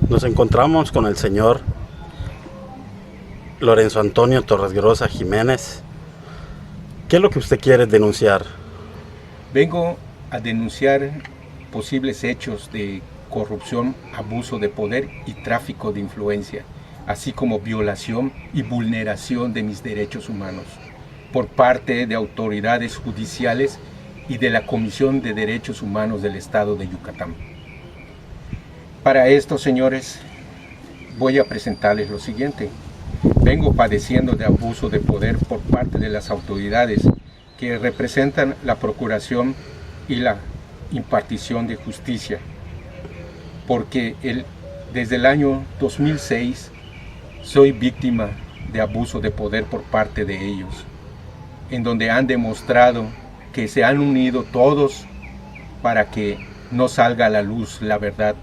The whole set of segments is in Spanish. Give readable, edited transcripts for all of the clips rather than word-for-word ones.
Nos encontramos con el señor Lorenzo Antonio Torresgrosa Jiménez. ¿Qué es lo que usted quiere denunciar? Vengo a denunciar posibles hechos de corrupción, abuso de poder y tráfico de influencia, así como violación y vulneración de mis derechos humanos por parte de autoridades judiciales y de la Comisión de Derechos Humanos del Estado de Yucatán. Para esto, señores, voy a presentarles lo siguiente. Vengo padeciendo de abuso de poder por parte de las autoridades que representan la procuración y la impartición de justicia, porque desde el año 2006 soy víctima de abuso de poder por parte de ellos, en donde han demostrado que se han unido todos para que no salga a la luz la verdad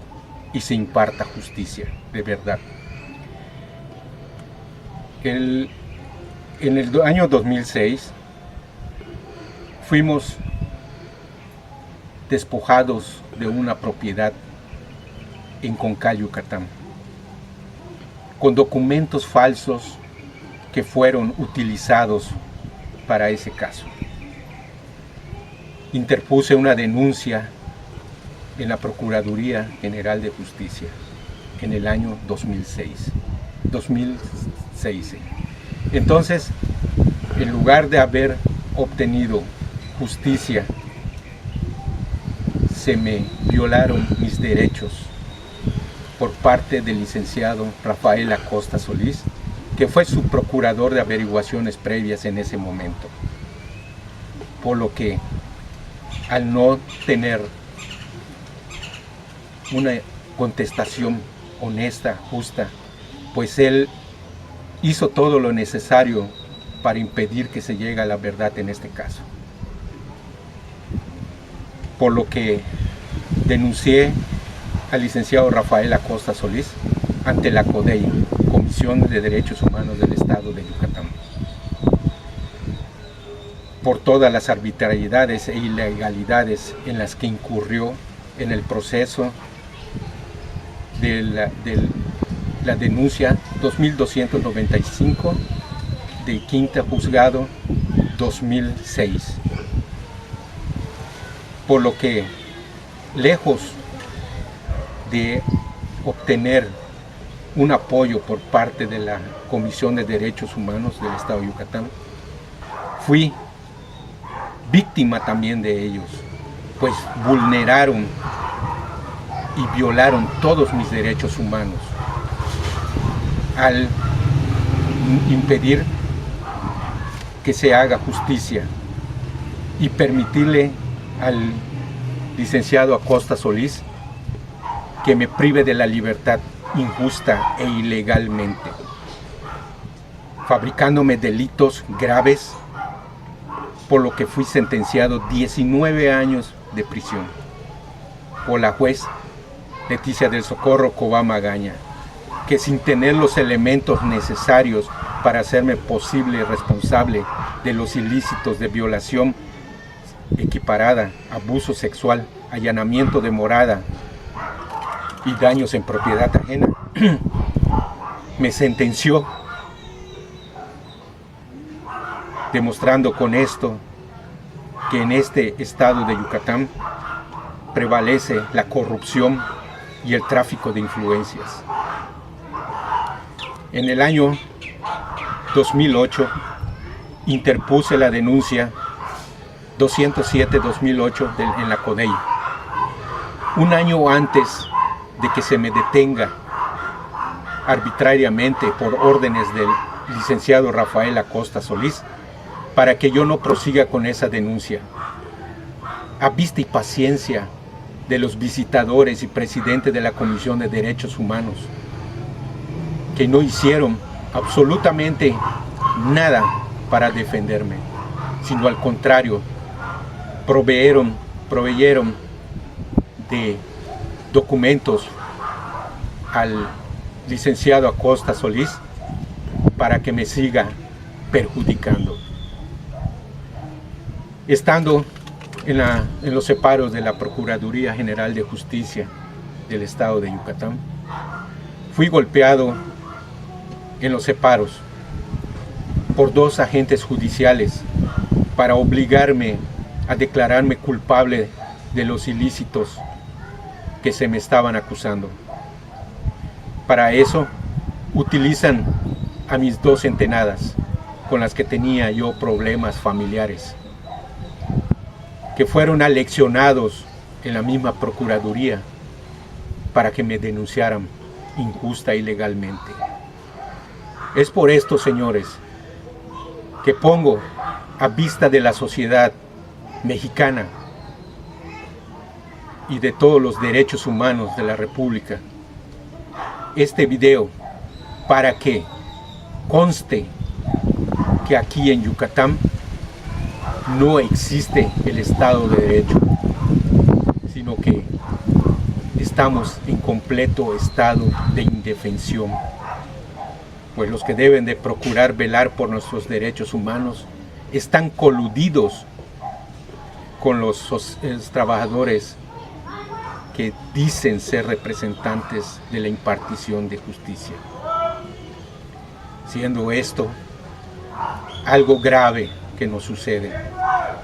y se imparta justicia de verdad. En el año 2006 fuimos despojados de una propiedad en Concal, Yucatán, con documentos falsos que fueron utilizados para ese caso. Interpuse una denuncia en la Procuraduría General de Justicia en el año 2006. Entonces, en lugar de haber obtenido justicia, se me violaron mis derechos por parte del licenciado Rafael Acosta Solís, que fue su procurador de averiguaciones previas en ese momento. Por lo que, al no tener una contestación honesta, justa, pues él hizo todo lo necesario para impedir que se llegue a la verdad en este caso. Por lo que denuncié al licenciado Rafael Acosta Solís ante la CODEI, Comisión de Derechos Humanos del Estado de Yucatán, por todas las arbitrariedades e ilegalidades en las que incurrió en el proceso de la denuncia 2295 de Quinta Juzgado 2006. Por lo que, lejos de obtener un apoyo por parte de la Comisión de Derechos Humanos del Estado de Yucatán, fui víctima también de ellos, pues vulneraron y violaron todos mis derechos humanos al impedir que se haga justicia y permitirle al licenciado Acosta Solís que me prive de la libertad injusta e ilegalmente, fabricándome delitos graves, por lo que fui sentenciado 19 años de prisión por la juez Leticia del Socorro Cobá Magaña, que sin tener los elementos necesarios para hacerme posible responsable de los ilícitos de violación equiparada, abuso sexual, allanamiento de morada y daños en propiedad ajena, me sentenció, demostrando con esto que en este estado de Yucatán prevalece la corrupción y el tráfico de influencias. En el año 2008 interpuse la denuncia 207-2008 en la CODEI. Un año antes de que se me detenga arbitrariamente por órdenes del licenciado Rafael Acosta Solís, para que yo no prosiga con esa denuncia, a vista y paciencia de los visitadores y presidente de la Comisión de Derechos Humanos, que no hicieron absolutamente nada para defenderme, sino al contrario, proveyeron de documentos al licenciado Acosta Solís para que me siga perjudicando. Estando en los separos de la Procuraduría General de Justicia del Estado de Yucatán, Fui golpeado en los separos por 2 agentes judiciales para obligarme a declararme culpable de los ilícitos que se me estaban acusando. Para eso utilizan a mis 2 entenadas con las que tenía yo problemas familiares, que fueron aleccionados en la misma Procuraduría para que me denunciaran injusta y legalmente. Es por esto, señores, que pongo a vista de la sociedad mexicana y de todos los derechos humanos de la República este video para que conste que aquí en Yucatán no existe el Estado de Derecho, sino que estamos en completo estado de indefensión, pues los que deben de procurar velar por nuestros derechos humanos están coludidos con los trabajadores que dicen ser representantes de la impartición de justicia. Siendo esto algo grave que nos sucede.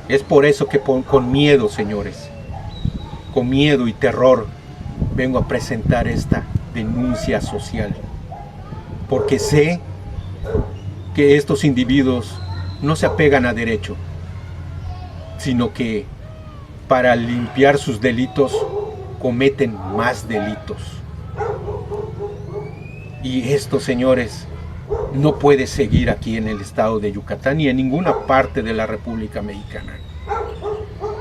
Es por eso que con miedo, señores, con miedo y terror, vengo a presentar esta denuncia social. Porque sé que estos individuos no se apegan a derecho, sino que para limpiar sus delitos cometen más delitos. Y esto, señores, no puede seguir aquí en el estado de Yucatán ni en ninguna parte de la República Mexicana.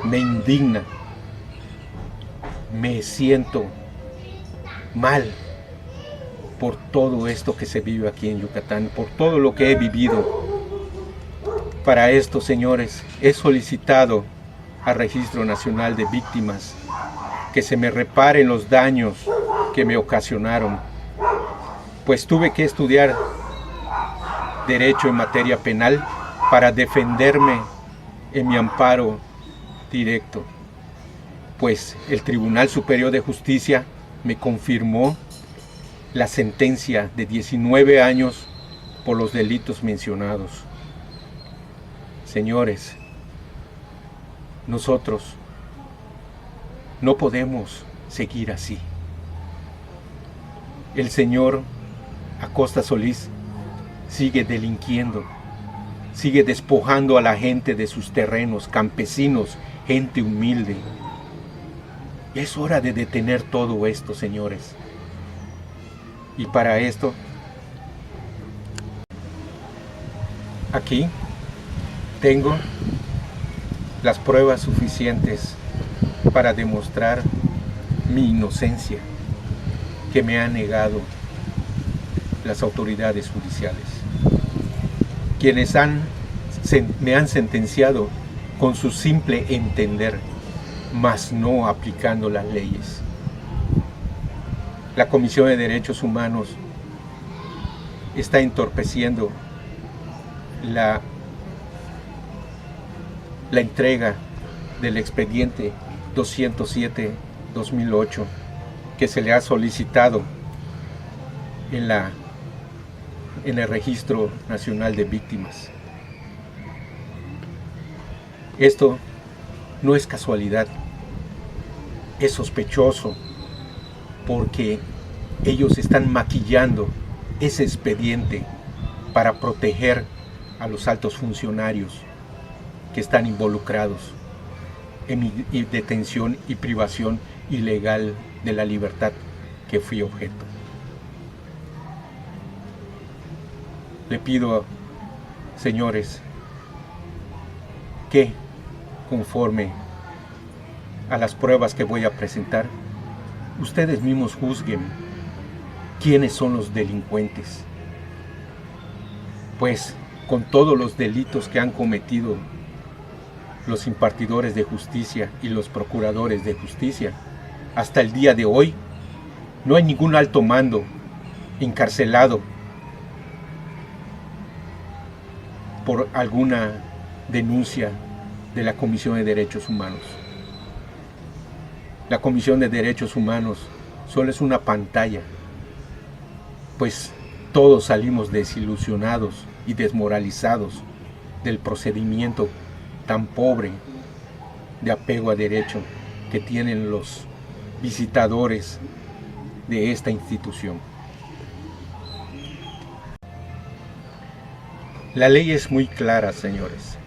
Me indigna, me siento mal por todo esto que se vive aquí en Yucatán, por todo lo que he vivido. Para esto, señores, he solicitado al Registro Nacional de Víctimas que se me reparen los daños que me ocasionaron, pues tuve que estudiar Derecho en materia penal para defenderme en mi amparo directo, pues el Tribunal Superior de Justicia me confirmó la sentencia de 19 años por los delitos mencionados. Señores, nosotros no podemos seguir así. El señor Acosta Solís sigue delinquiendo, sigue despojando a la gente de sus terrenos, campesinos, gente humilde. Es hora de detener todo esto, señores. Y para esto, aquí tengo las pruebas suficientes para demostrar mi inocencia que me han negado las autoridades judiciales, quienes me han sentenciado con su simple entender, mas no aplicando las leyes. La Comisión de Derechos Humanos está entorpeciendo la entrega del expediente 207-2008 que se le ha solicitado en el Registro Nacional de Víctimas. Esto no es casualidad, es sospechoso, porque ellos están maquillando ese expediente para proteger a los altos funcionarios que están involucrados en mi detención y privación ilegal de la libertad que fui objeto. Le pido, señores, que conforme a las pruebas que voy a presentar, ustedes mismos juzguen quiénes son los delincuentes. Pues con todos los delitos que han cometido los impartidores de justicia y los procuradores de justicia, hasta el día de hoy no hay ningún alto mando encarcelado por alguna denuncia de la Comisión de Derechos Humanos. La Comisión de Derechos Humanos solo es una pantalla pues todos salimos desilusionados y desmoralizados del procedimiento tan pobre de apego a derecho que tienen los visitadores de esta institución. La ley es muy clara, señores.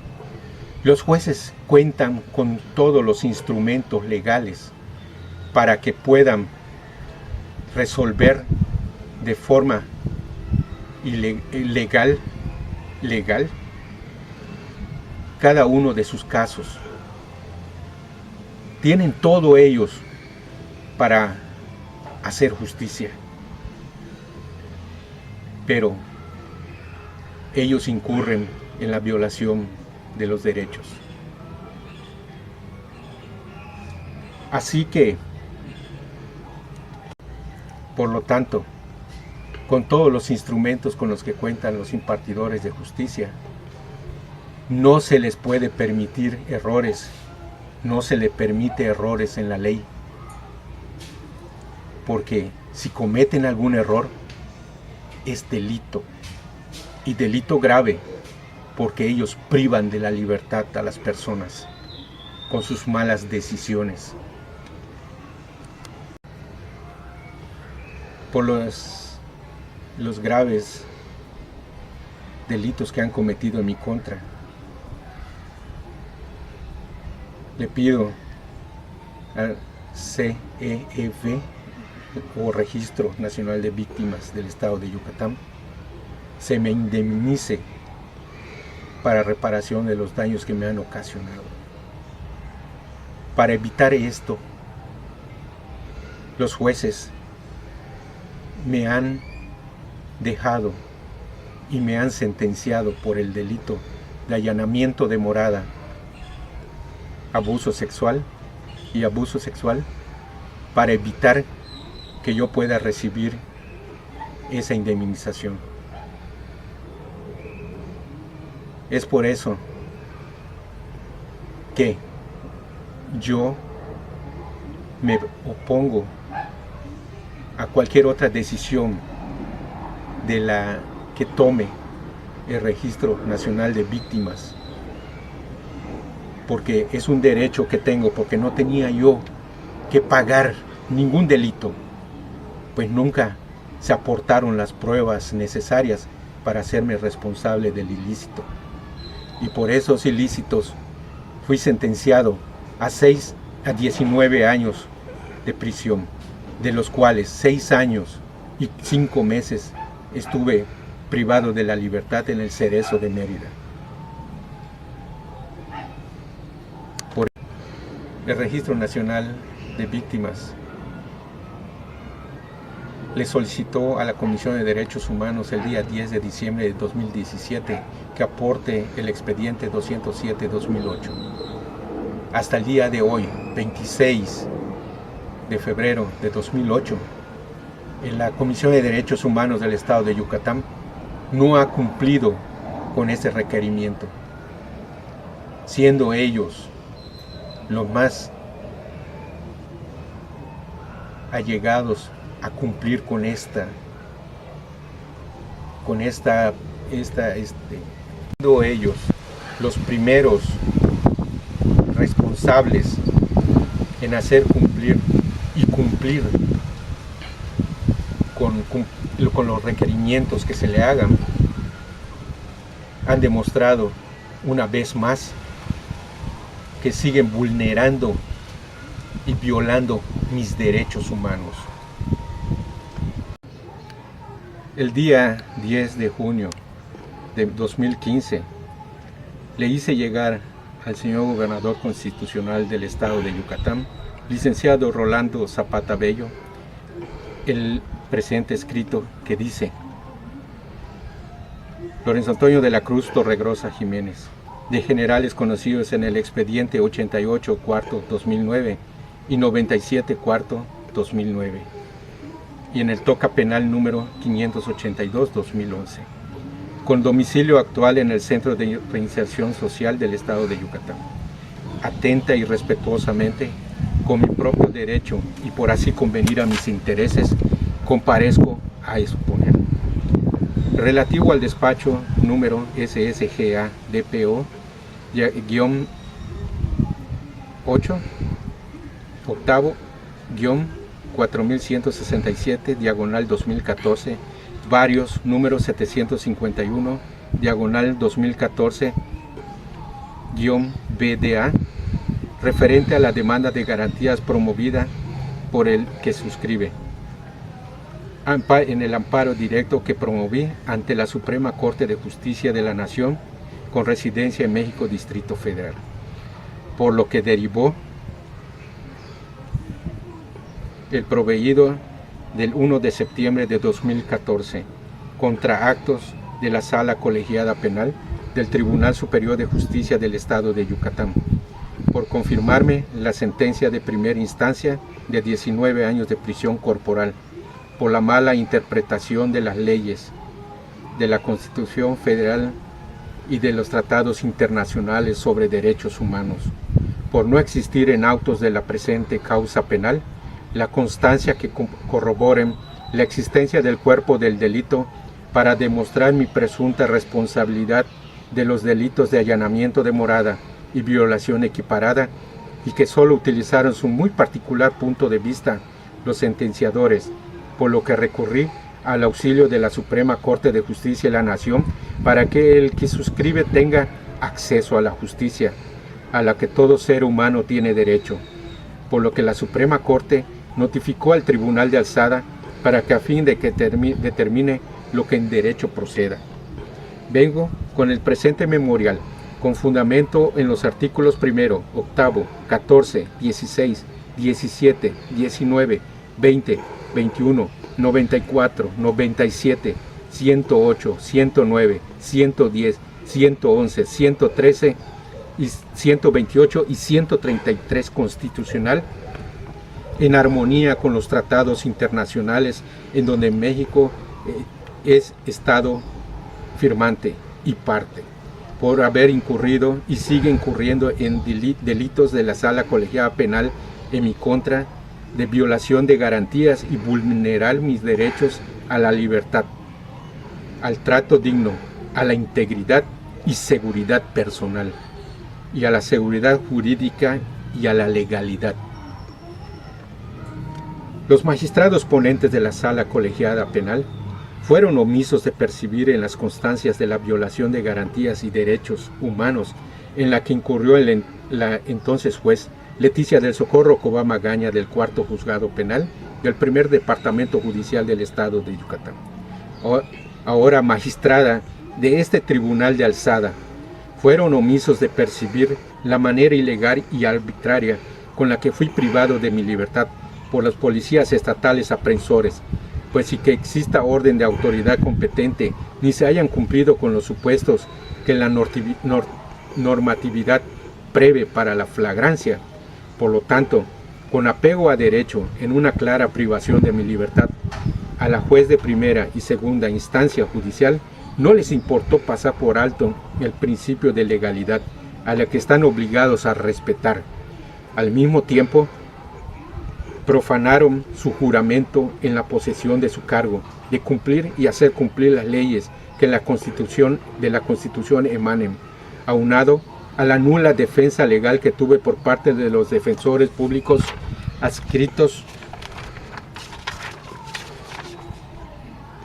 Los jueces cuentan con todos los instrumentos legales para que puedan resolver de forma legal cada uno de sus casos. Tienen todo ellos para hacer justicia, pero ellos incurren en la violación de los derechos. Así que, por lo tanto, con todos los instrumentos con los que cuentan los impartidores de justicia, no se les puede permitir errores, no se le permite errores en la ley, porque si cometen algún error, es delito, y delito grave, porque ellos privan de la libertad a las personas con sus malas decisiones. Por los graves delitos que han cometido en mi contra, le pido al CEV, o Registro Nacional de Víctimas del Estado de Yucatán, se me indemnice para reparación de los daños que me han ocasionado. Para evitar esto, los jueces me han dejado y me han sentenciado por el delito de allanamiento de morada, abuso sexual y abuso sexual, para evitar que yo pueda recibir esa indemnización. Es por eso que yo me opongo a cualquier otra decisión de la que tome el Registro Nacional de Víctimas, porque es un derecho que tengo, porque no tenía yo que pagar ningún delito, pues nunca se aportaron las pruebas necesarias para hacerme responsable del ilícito. Y por esos ilícitos fui sentenciado a 6 a 19 años de prisión, de los cuales 6 años y 5 meses estuve privado de la libertad en el Cerezo de Mérida. Por el Registro Nacional de Víctimas le solicitó a la Comisión de Derechos Humanos el día 10 de diciembre de 2017 que aporte el expediente 207-2008. Hasta el día de hoy, 26 de febrero de 2008, en la Comisión de Derechos Humanos del Estado de Yucatán no ha cumplido con ese requerimiento, siendo ellos los más allegados a cumplir con siendo ellos los primeros responsables en hacer cumplir con los requerimientos que se le hagan, han demostrado una vez más que siguen vulnerando y violando mis derechos humanos. El día 10 de junio de 2015 le hice llegar al señor gobernador constitucional del Estado de Yucatán, licenciado Rolando Zapata Bello, el presente escrito que dice: Lorenzo Antonio de la Cruz Torregrosa Jiménez, de generales conocidos en el expediente 88 cuarto 2009 y 97 cuarto 2009 y en el toca penal número 582-2011, con domicilio actual en el Centro de Reinserción Social del Estado de Yucatán. Atenta y respetuosamente, con mi propio derecho y por así convenir a mis intereses, comparezco a exponer. relativo al despacho número SSGA-DPO-8, octavo, 4167, diagonal 2014, varios, número 751, diagonal 2014, BDA, referente a la demanda de garantías promovida por el que suscribe, en el amparo directo que promoví ante la Suprema Corte de Justicia de la Nación con residencia en México, Distrito Federal, por lo que derivó el proveído del 1 de septiembre de 2014 contra actos de la Sala Colegiada Penal del Tribunal Superior de Justicia del Estado de Yucatán, por confirmarme la sentencia de primera instancia de 19 años de prisión corporal por la mala interpretación de las leyes, de la Constitución Federal y de los tratados internacionales sobre derechos humanos, por no existir en autos de la presente causa penal la constancia que corroboren la existencia del cuerpo del delito para demostrar mi presunta responsabilidad de los delitos de allanamiento de morada y violación equiparada, y que solo utilizaron su muy particular punto de vista los sentenciadores, por lo que recurrí al auxilio de la Suprema Corte de Justicia de la Nación para que el que suscribe tenga acceso a la justicia, a la que todo ser humano tiene derecho, por lo que la Suprema Corte notificó al Tribunal de Alzada para que a fin de que determine lo que en derecho proceda. Vengo con el presente memorial, con fundamento en los artículos 1, 8, 14, 16, 17, 19, 20, 21, 94, 97, 108, 109, 110, 111, 113, y 128 y 133 constitucional, en armonía con los tratados internacionales en donde México es Estado firmante y parte, por haber incurrido y sigue incurriendo en delitos de la Sala Colegiada Penal en mi contra, de violación de garantías y vulnerar mis derechos a la libertad, al trato digno, a la integridad y seguridad personal, y a la seguridad jurídica y a la legalidad. Los magistrados ponentes de la Sala Colegiada Penal fueron omisos de percibir en las constancias de la violación de garantías y derechos humanos en la que incurrió la entonces juez Leticia del Socorro Cobá Magaña del Cuarto Juzgado Penal del Primer Departamento Judicial del Estado de Yucatán, ahora magistrada de este Tribunal de Alzada. Fueron omisos de percibir la manera ilegal y arbitraria con la que fui privado de mi libertad por los policías estatales aprensores, pues sin que exista orden de autoridad competente ni se hayan cumplido con los supuestos que la normatividad prevé para la flagrancia. Por lo tanto, con apego a derecho en una clara privación de mi libertad, a la juez de primera y segunda instancia judicial no les importó pasar por alto el principio de legalidad a la que están obligados a respetar. Al mismo tiempo, profanaron su juramento en la posesión de su cargo, de cumplir y hacer cumplir las leyes que de la Constitución emanen, aunado a la nula defensa legal que tuve por parte de los defensores públicos adscritos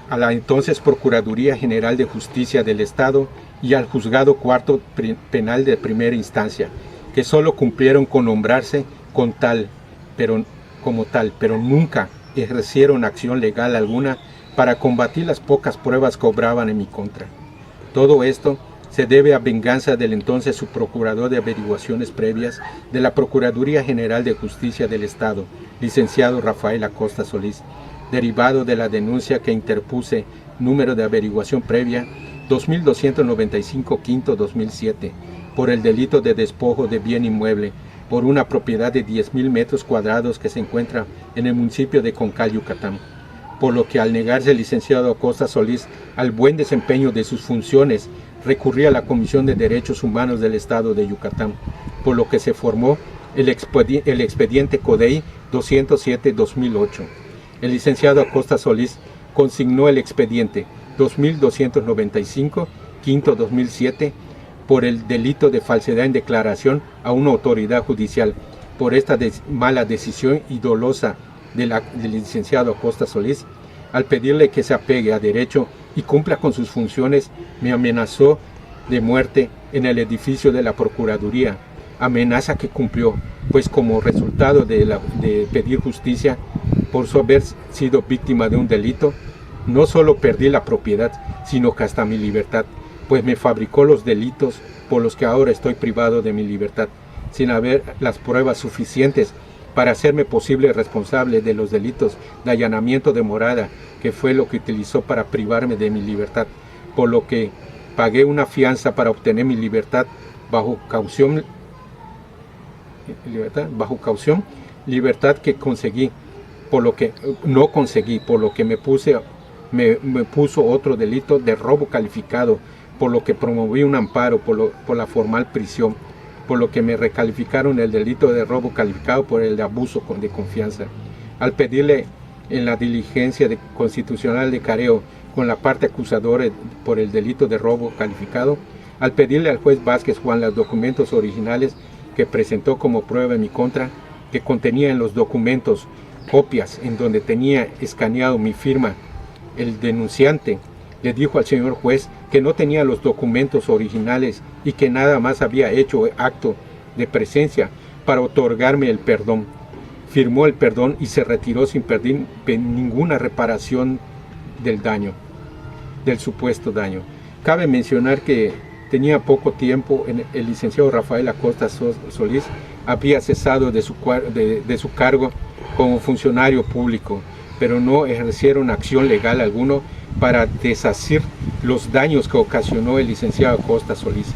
a la entonces Procuraduría General de Justicia del Estado y al Juzgado Cuarto Penal de Primera Instancia, que solo cumplieron con nombrarse como tal, pero nunca ejercieron acción legal alguna para combatir las pocas pruebas que obraban en mi contra. Todo esto se debe a venganza del entonces subprocurador de averiguaciones previas de la Procuraduría General de Justicia del Estado, licenciado Rafael Acosta Solís, derivado de la denuncia que interpuse, número de averiguación previa 2295-2007, por el delito de despojo de bien inmueble por una propiedad de 10,000 metros cuadrados que se encuentra en el municipio de Concal, Yucatán, por lo que al negarse el licenciado Acosta Solís al buen desempeño de sus funciones, recurrí a la Comisión de Derechos Humanos del Estado de Yucatán, por lo que se formó el expediente CODEI 207-2008. El licenciado Acosta Solís consignó el expediente, 2295, quinto 2007, por el delito de falsedad en declaración a una autoridad judicial, por esta mala decisión y dolosa del licenciado Acosta Solís. Al pedirle que se apegue a derecho y cumpla con sus funciones, me amenazó de muerte en el edificio de la Procuraduría, amenaza que cumplió, pues como resultado de pedir justicia por su haber sido víctima de un delito, no solo perdí la propiedad, sino que hasta mi libertad, pues me fabricó los delitos por los que ahora estoy privado de mi libertad, sin haber las pruebas suficientes para hacerme posible responsable de los delitos de allanamiento de morada, que fue lo que utilizó para privarme de mi libertad, por lo que pagué una fianza para obtener mi libertad bajo caución, libertad que conseguí, por lo que no conseguí, por lo que me puso otro delito de robo calificado, por lo que promoví un amparo por la formal prisión, por lo que me recalificaron el delito de robo calificado por el de abuso de confianza. Al pedirle en la diligencia constitucional de careo con la parte acusadora por el delito de robo calificado, al pedirle al juez Vázquez Juan los documentos originales que presentó como prueba en mi contra, que contenía en los documentos copias en donde tenía escaneado mi firma, el denunciante le dijo al señor juez que no tenía los documentos originales y que nada más había hecho acto de presencia para otorgarme el perdón. Firmó el perdón y se retiró sin pedir ninguna reparación del supuesto daño. Cabe mencionar que tenía poco tiempo el licenciado Rafael Acosta Solís había cesado de su cargo como funcionario público, pero no ejercieron acción legal alguno para deshacer los daños que ocasionó el licenciado Acosta Solís.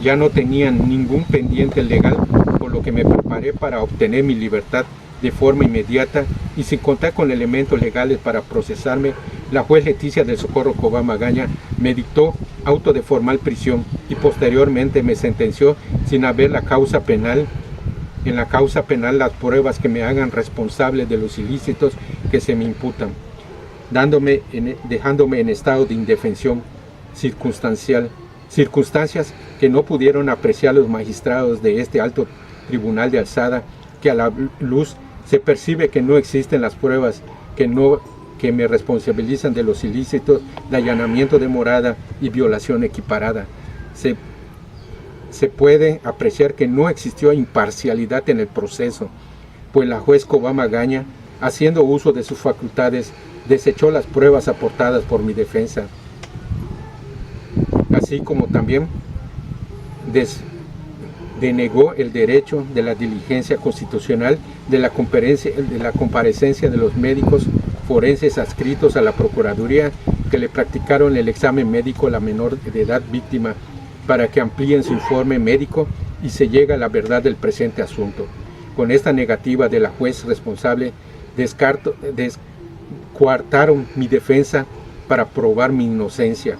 Ya no tenían ningún pendiente legal, por lo que me preparé para obtener mi libertad de forma inmediata y sin contar con elementos legales para procesarme. La juez Leticia del Socorro Cobá Magaña me dictó auto de formal prisión y posteriormente me sentenció sin haber en la causa penal las pruebas que me hagan responsable de los ilícitos que se me imputan, dejándome en estado de indefensión circunstancial, circunstancias que no pudieron apreciar los magistrados de este alto tribunal de alzada, que a la luz se percibe que no existen las pruebas que me responsabilizan de los ilícitos de allanamiento de morada y violación equiparada. Se puede apreciar que no existió imparcialidad en el proceso, pues la juez Cobá Magaña, haciendo uso de sus facultades, desechó las pruebas aportadas por mi defensa, así como también denegó el derecho de la diligencia constitucional de la comparecencia de los médicos forenses adscritos a la Procuraduría que le practicaron el examen médico a la menor de edad víctima, para que amplíen su informe médico y se llegue a la verdad del presente asunto. Con esta negativa de la juez responsable, descoartaron mi defensa para probar mi inocencia.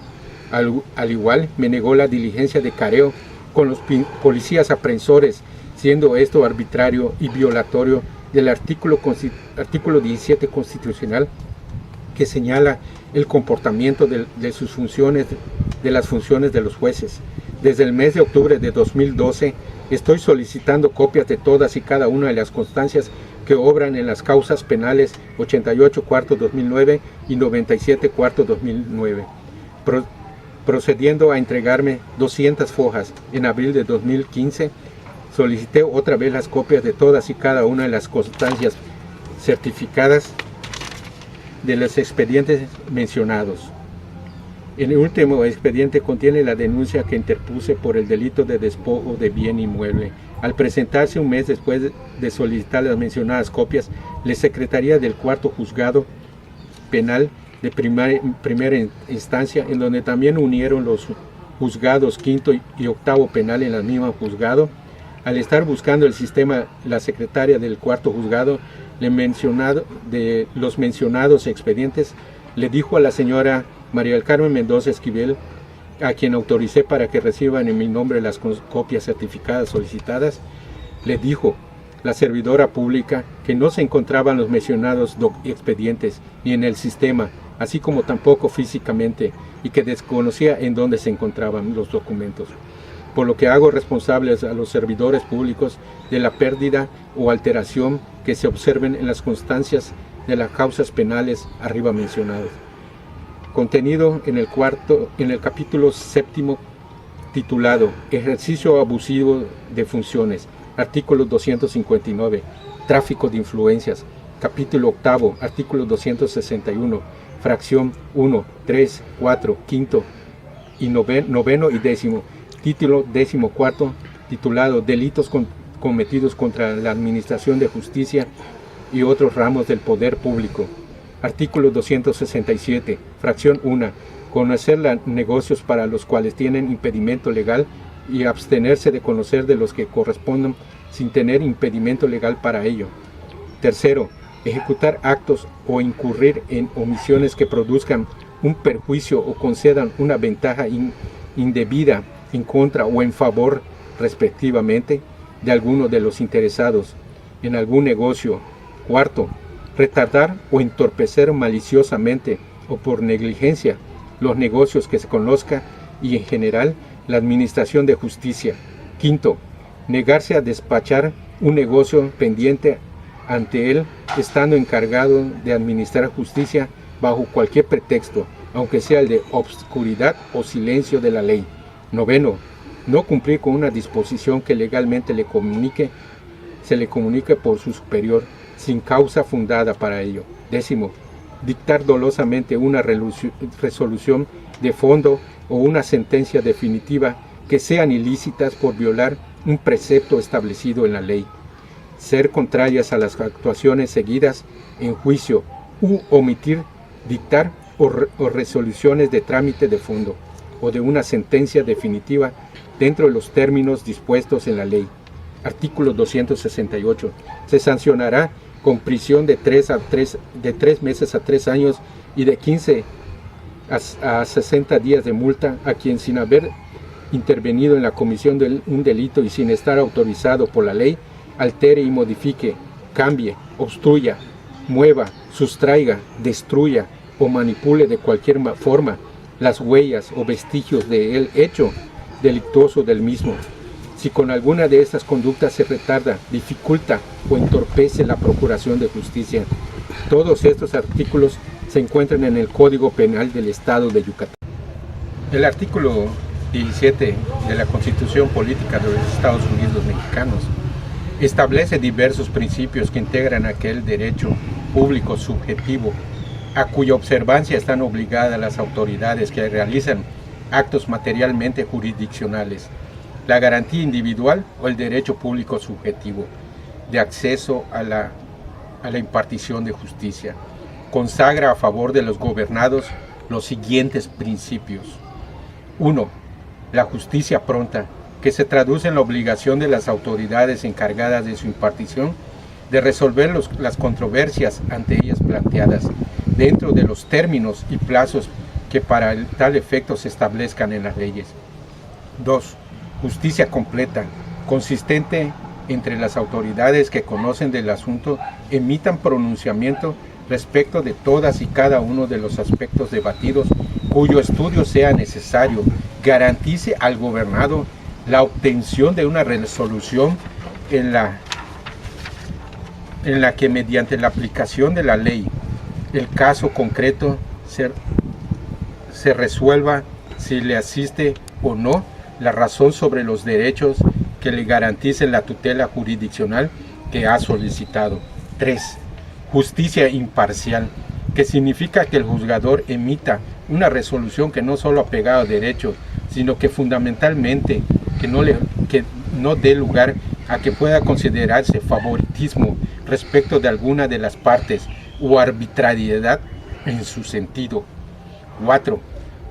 Al igual, me negó la diligencia de careo con los policías aprensores, siendo esto arbitrario y violatorio del artículo 17 constitucional, que señala el comportamiento de las funciones de los jueces. Desde el mes de octubre de 2012 estoy solicitando copias de todas y cada una de las constancias que obran en las causas penales 88 cuarto 2009 y 97 cuarto 2009, procediendo a entregarme 200 fojas. En abril de 2015 solicité otra vez las copias de todas y cada una de las constancias certificadas de los expedientes mencionados. El último expediente contiene la denuncia que interpuse por el delito de despojo de bien inmueble. Al presentarse un mes después de solicitar las mencionadas copias, la Secretaría del Cuarto Juzgado Penal de primera instancia, en donde también unieron los juzgados quinto y octavo penal en el mismo juzgado, al estar buscando el sistema, la secretaria del cuarto juzgado de los mencionados expedientes le dijo a la señora María del Carmen Mendoza Esquivel, a quien autoricé para que reciban en mi nombre las copias certificadas solicitadas, le dijo la servidora pública que no se encontraban los mencionados expedientes ni en el sistema, así como tampoco físicamente, y que desconocía en dónde se encontraban los documentos. Por lo que hago responsables a los servidores públicos de la pérdida o alteración que se observen en las constancias de las causas penales arriba mencionadas. Contenido en el capítulo 7º, titulado Ejercicio abusivo de funciones, artículo 259, Tráfico de influencias, capítulo 8º, artículo 261, fracción 1, 3, 4, 5 y noveno y décimo, título 14º, titulado Delitos cometidos contra la Administración de Justicia y otros ramos del Poder Público. Artículo 267, fracción 1, conocer los negocios para los cuales tienen impedimento legal y abstenerse de conocer de los que correspondan sin tener impedimento legal para ello. Tercero, ejecutar actos o incurrir en omisiones que produzcan un perjuicio o concedan una ventaja indebida en contra o en favor, respectivamente, de alguno de los interesados en algún negocio. Cuarto, retardar o entorpecer maliciosamente o por negligencia los negocios que se conozca y en general la administración de justicia. Quinto, negarse a despachar un negocio pendiente ante él, estando encargado de administrar justicia bajo cualquier pretexto, aunque sea el de obscuridad o silencio de la ley. Noveno, no cumplir con una disposición que legalmente se le comunique por su superior, sin causa fundada para ello. Décimo, dictar dolosamente una resolución de fondo o una sentencia definitiva que sean ilícitas por violar un precepto establecido en la ley, ser contrarias a las actuaciones seguidas en juicio u omitir dictar o resoluciones de trámite de fondo o de una sentencia definitiva dentro de los términos dispuestos en la ley. Artículo 268. Se sancionará con prisión de 3 meses a 3 años y de 15 a 60 días de multa a quien, sin haber intervenido en la comisión de un delito y sin estar autorizado por la ley, altere y modifique, cambie, obstruya, mueva, sustraiga, destruya o manipule de cualquier forma las huellas o vestigios del hecho delictuoso del mismo. Si con alguna de estas conductas se retarda, dificulta o entorpece la procuración de justicia. Todos estos artículos se encuentran en el Código Penal del Estado de Yucatán. El artículo 17 de la Constitución Política de los Estados Unidos Mexicanos establece diversos principios que integran aquel derecho público subjetivo a cuya observancia están obligadas las autoridades que realizan actos materialmente jurisdiccionales, la garantía individual o el derecho público subjetivo de acceso a la impartición de justicia. Consagra a favor de los gobernados los siguientes principios. 1. La justicia pronta, que se traduce en la obligación de las autoridades encargadas de su impartición de resolver las controversias ante ellas planteadas, dentro de los términos y plazos que para tal efecto se establezcan en las leyes. 2. Justicia completa, consistente entre las autoridades que conocen del asunto emitan pronunciamiento respecto de todas y cada uno de los aspectos debatidos cuyo estudio sea necesario, garantice al gobernado la obtención de una resolución en la que mediante la aplicación de la ley el caso concreto se resuelva si le asiste o no la razón sobre los derechos que le garanticen la tutela jurisdiccional que ha solicitado. 3. Justicia imparcial, que significa que el juzgador emita una resolución que no solo apegada a derecho, sino que fundamentalmente que no dé lugar a que pueda considerarse favoritismo respecto de alguna de las partes o arbitrariedad en su sentido. 4.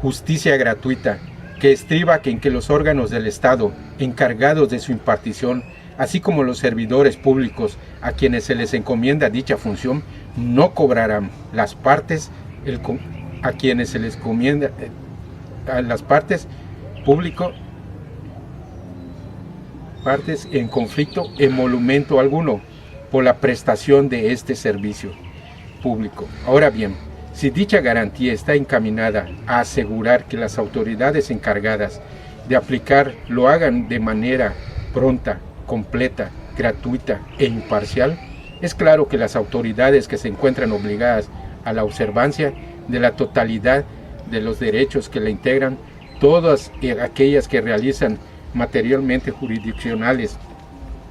Justicia gratuita, que estriba en que los órganos del Estado encargados de su impartición, así como los servidores públicos a quienes se les encomienda dicha función, no cobrarán las partes a quienes se les encomienda a las partes partes en conflicto emolumento alguno por la prestación de este servicio público. Ahora bien, Si dicha garantía está encaminada a asegurar que las autoridades encargadas de aplicar lo hagan de manera pronta, completa, gratuita e imparcial, es claro que las autoridades que se encuentran obligadas a la observancia de la totalidad de los derechos que la integran, todas aquellas que realizan materialmente jurisdiccionales,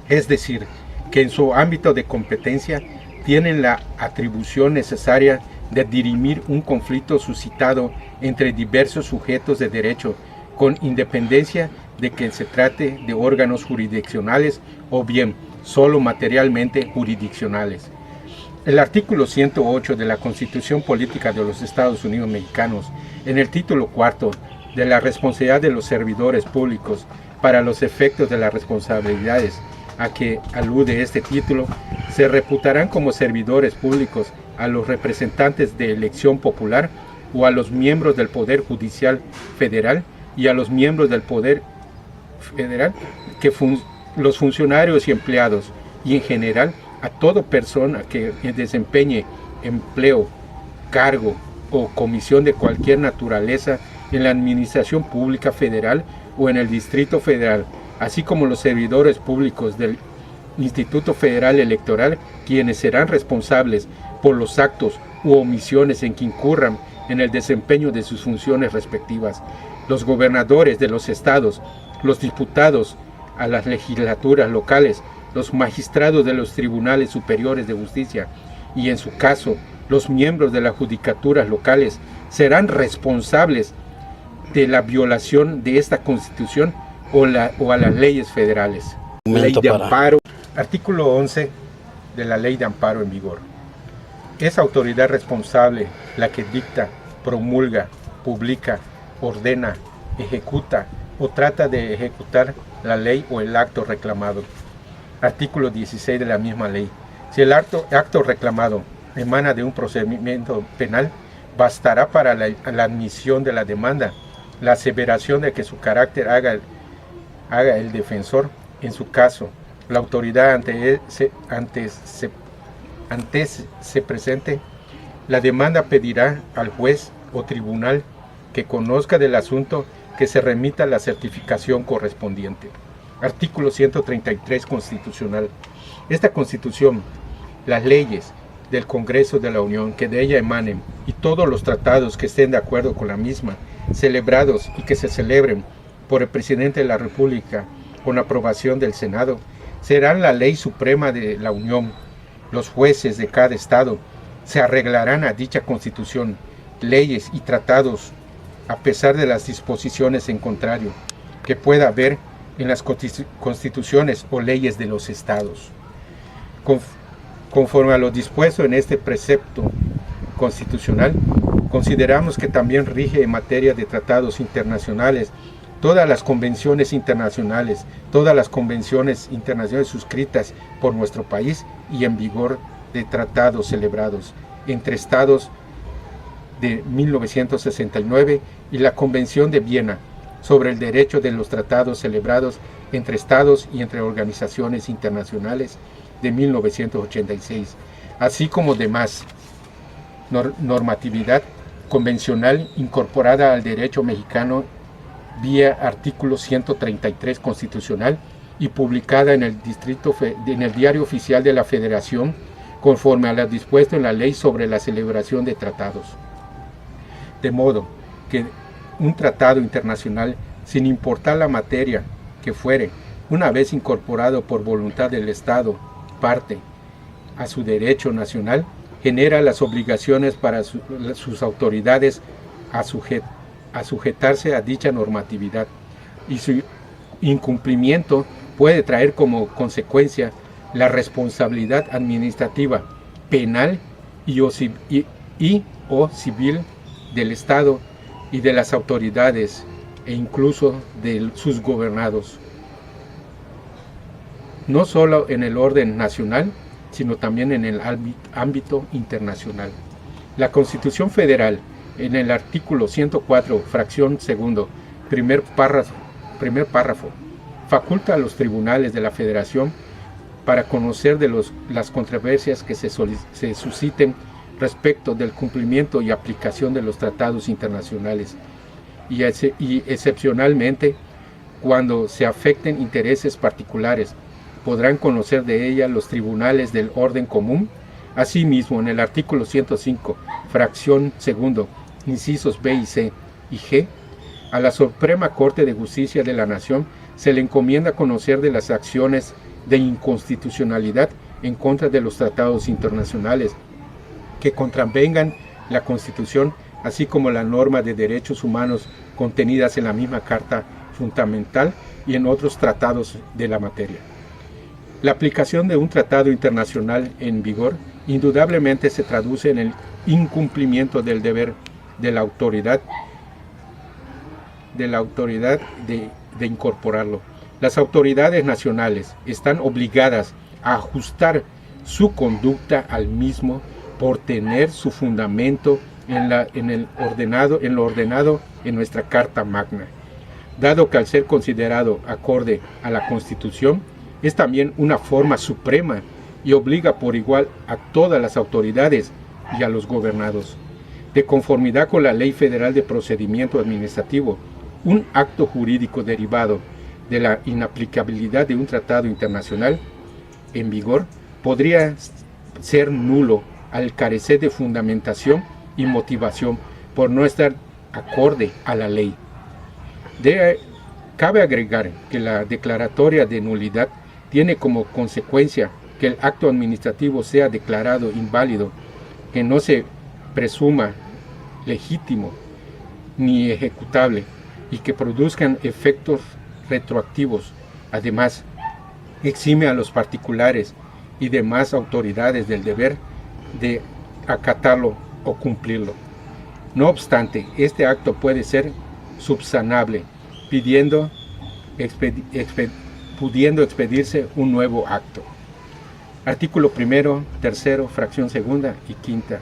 es decir, que en su ámbito de competencia tienen la atribución necesaria de dirimir un conflicto suscitado entre diversos sujetos de derecho, con independencia de que se trate de órganos jurisdiccionales o bien solo materialmente jurisdiccionales. El artículo 108 de la Constitución Política de los Estados Unidos Mexicanos, en el título cuarto de la responsabilidad de los servidores públicos para los efectos de las responsabilidades a que alude este título, se reputarán como servidores públicos a los representantes de elección popular o a los miembros del Poder Judicial Federal y a los miembros del Poder Federal, los funcionarios y empleados, y en general a toda persona que desempeñe empleo, cargo o comisión de cualquier naturaleza en la Administración Pública Federal o en el Distrito Federal, así como los servidores públicos del Instituto Federal Electoral, quienes serán responsables por los actos u omisiones en que incurran en el desempeño de sus funciones respectivas, los gobernadores de los estados, los diputados a las legislaturas locales, los magistrados de los tribunales superiores de justicia y, en su caso, los miembros de las judicaturas locales serán responsables de la violación de esta Constitución o a las leyes federales. Ley de amparo, artículo 11 de la Ley de Amparo en vigor. Es autoridad responsable la que dicta, promulga, publica, ordena, ejecuta o trata de ejecutar la ley o el acto reclamado. Artículo 16 de la misma ley. Si el acto reclamado emana de un procedimiento penal, bastará para la admisión de la demanda la aseveración de que su carácter haga el defensor. En su caso, la autoridad antes se presente, la demanda pedirá al juez o tribunal que conozca del asunto que se remita la certificación correspondiente. Artículo 133 constitucional. Esta Constitución, las leyes del Congreso de la Unión que de ella emanen y todos los tratados que estén de acuerdo con la misma, celebrados y que se celebren por el Presidente de la República con aprobación del Senado, serán la ley suprema de la Unión. Los jueces de cada estado se arreglarán a dicha Constitución, leyes y tratados, a pesar de las disposiciones en contrario que pueda haber en las constituciones o leyes de los estados. Conforme a lo dispuesto en este precepto constitucional, consideramos que también rige en materia de tratados internacionales todas las convenciones internacionales suscritas por nuestro país y en vigor de tratados celebrados entre estados de 1969 y la Convención de Viena sobre el derecho de los tratados celebrados entre estados y entre organizaciones internacionales de 1986, así como demás normatividad convencional incorporada al derecho mexicano vía artículo 133 constitucional y publicada en el Diario Oficial de la Federación, conforme a lo dispuesto en la Ley sobre la celebración de tratados. De modo que un tratado internacional, sin importar la materia que fuere, una vez incorporado por voluntad del Estado parte a su derecho nacional, genera las obligaciones para sus autoridades a sujetarse a dicha normatividad, y su incumplimiento puede traer como consecuencia la responsabilidad administrativa, penal y o civil del Estado y de las autoridades e incluso de sus gobernados, no solo en el orden nacional, sino también en el ámbito internacional. La Constitución Federal, en el artículo 104, fracción segundo, primer párrafo, faculta a los tribunales de la Federación para conocer de las controversias que se susciten respecto del cumplimiento y aplicación de los tratados internacionales y excepcionalmente cuando se afecten intereses particulares, podrán conocer de ella los tribunales del orden común. Asimismo, en el artículo 105, fracción segundo, incisos B y C y G, a la Suprema Corte de Justicia de la Nación se le encomienda conocer de las acciones de inconstitucionalidad en contra de los tratados internacionales que contravengan la Constitución, así como la norma de derechos humanos contenidas en la misma Carta Fundamental y en otros tratados de la materia. La aplicación de un tratado internacional en vigor indudablemente se traduce en el incumplimiento del deber de la autoridad de incorporarlo. Las autoridades nacionales están obligadas a ajustar su conducta al mismo por tener su fundamento en lo ordenado en nuestra Carta Magna, dado que al ser considerado acorde a la Constitución, es también una forma suprema y obliga por igual a todas las autoridades y a los gobernados. De conformidad con la Ley Federal de Procedimiento Administrativo, un acto jurídico derivado de la inaplicabilidad de un tratado internacional en vigor podría ser nulo al carecer de fundamentación y motivación por no estar acorde a la ley. Cabe agregar que la declaratoria de nulidad tiene como consecuencia que el acto administrativo sea declarado inválido, que no se presuma legítimo ni ejecutable y que produzcan efectos retroactivos. Además, exime a los particulares y demás autoridades del deber de acatarlo o cumplirlo. No obstante, este acto puede ser subsanable, pudiendo expedirse un nuevo acto. Artículo primero, tercero, fracción segunda y quinta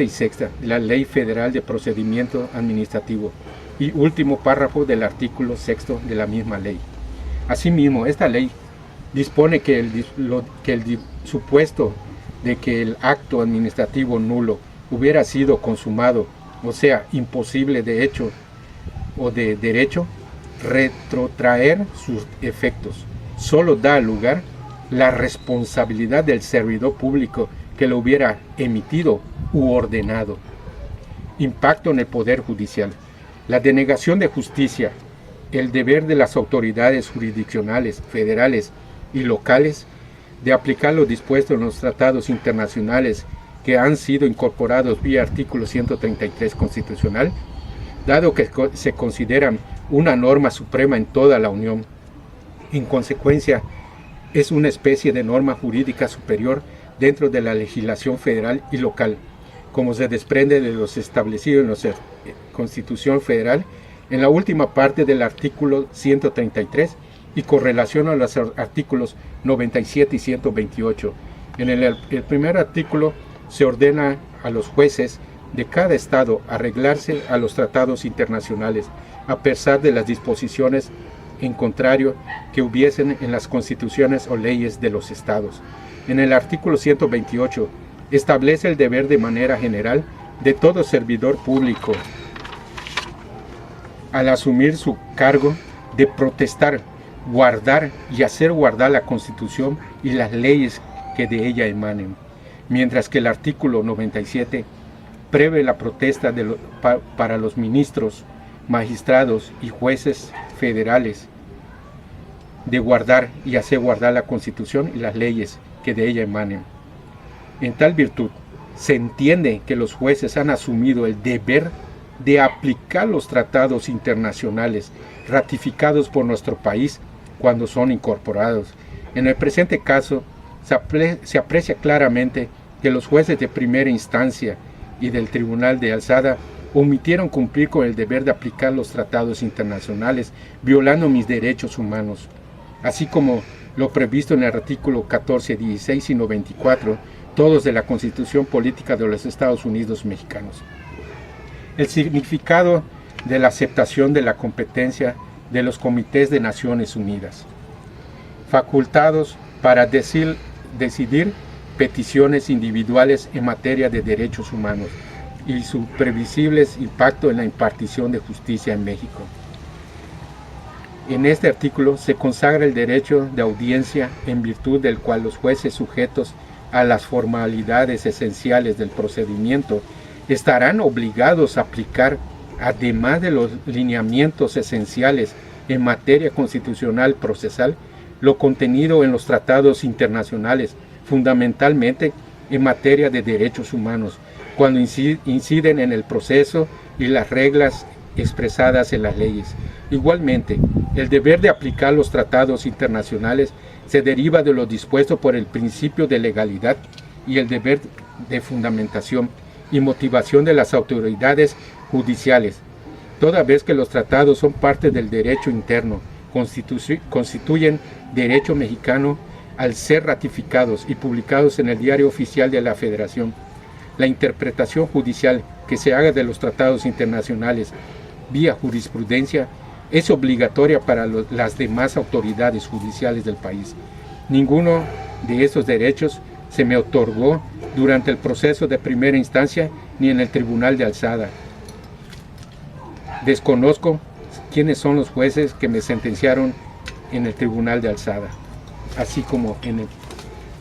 y sexta de la Ley Federal de Procedimiento Administrativo y último párrafo del artículo sexto de la misma ley. Asimismo, esta ley dispone que el supuesto de que el acto administrativo nulo hubiera sido consumado, o sea, imposible de hecho o de derecho, retrotraer sus efectos. Solo da lugar la responsabilidad del servidor público que lo hubiera emitido u ordenado. Impacto en el Poder Judicial. La denegación de justicia, el deber de las autoridades jurisdiccionales, federales y locales de aplicar lo dispuesto en los tratados internacionales que han sido incorporados vía artículo 133 constitucional, dado que se consideran una norma suprema en toda la Unión. En consecuencia, es una especie de norma jurídica superior dentro de la legislación federal y local, como se desprende de los establecidos en la Constitución Federal en la última parte del artículo 133 y con relación a los artículos 97 y 128. En el primer artículo se ordena a los jueces de cada estado arreglarse a los tratados internacionales, a pesar de las disposiciones en contrario que hubiesen en las constituciones o leyes de los estados. En el artículo 128 establece el deber de manera general de todo servidor público al asumir su cargo de protestar, guardar y hacer guardar la Constitución y las leyes que de ella emanen, mientras que el artículo 97 prevé la protesta para los ministros, magistrados y jueces federales de guardar y hacer guardar la Constitución y las leyes que de ella emanen. En tal virtud, se entiende que los jueces han asumido el deber de aplicar los tratados internacionales ratificados por nuestro país cuando son incorporados. En el presente caso, se aprecia claramente que los jueces de primera instancia y del Tribunal de Alzada omitieron cumplir con el deber de aplicar los tratados internacionales, violando mis derechos humanos, así como lo previsto en el artículo 14, 16 y 94, todos de la Constitución Política de los Estados Unidos Mexicanos. El significado de la aceptación de la competencia de los comités de Naciones Unidas, facultados para decidir peticiones individuales en materia de derechos humanos y su previsible impacto en la impartición de justicia en México. En este artículo se consagra el derecho de audiencia en virtud del cual los jueces sujetos a las formalidades esenciales del procedimiento estarán obligados a aplicar, además de los lineamientos esenciales en materia constitucional procesal, lo contenido en los tratados internacionales, fundamentalmente en materia de derechos humanos, cuando inciden en el proceso y las reglas expresadas en las leyes. Igualmente, el deber de aplicar los tratados internacionales se deriva de lo dispuesto por el principio de legalidad y el deber de fundamentación y motivación de las autoridades judiciales, toda vez que los tratados son parte del derecho interno, constituyen derecho mexicano al ser ratificados y publicados en el Diario Oficial de la Federación. La interpretación judicial que se haga de los tratados internacionales vía jurisprudencia es obligatoria para las demás autoridades judiciales del país. Ninguno de estos derechos se me otorgó durante el proceso de primera instancia ni en el tribunal de alzada. Desconozco quiénes son los jueces que me sentenciaron en el tribunal de alzada, así como en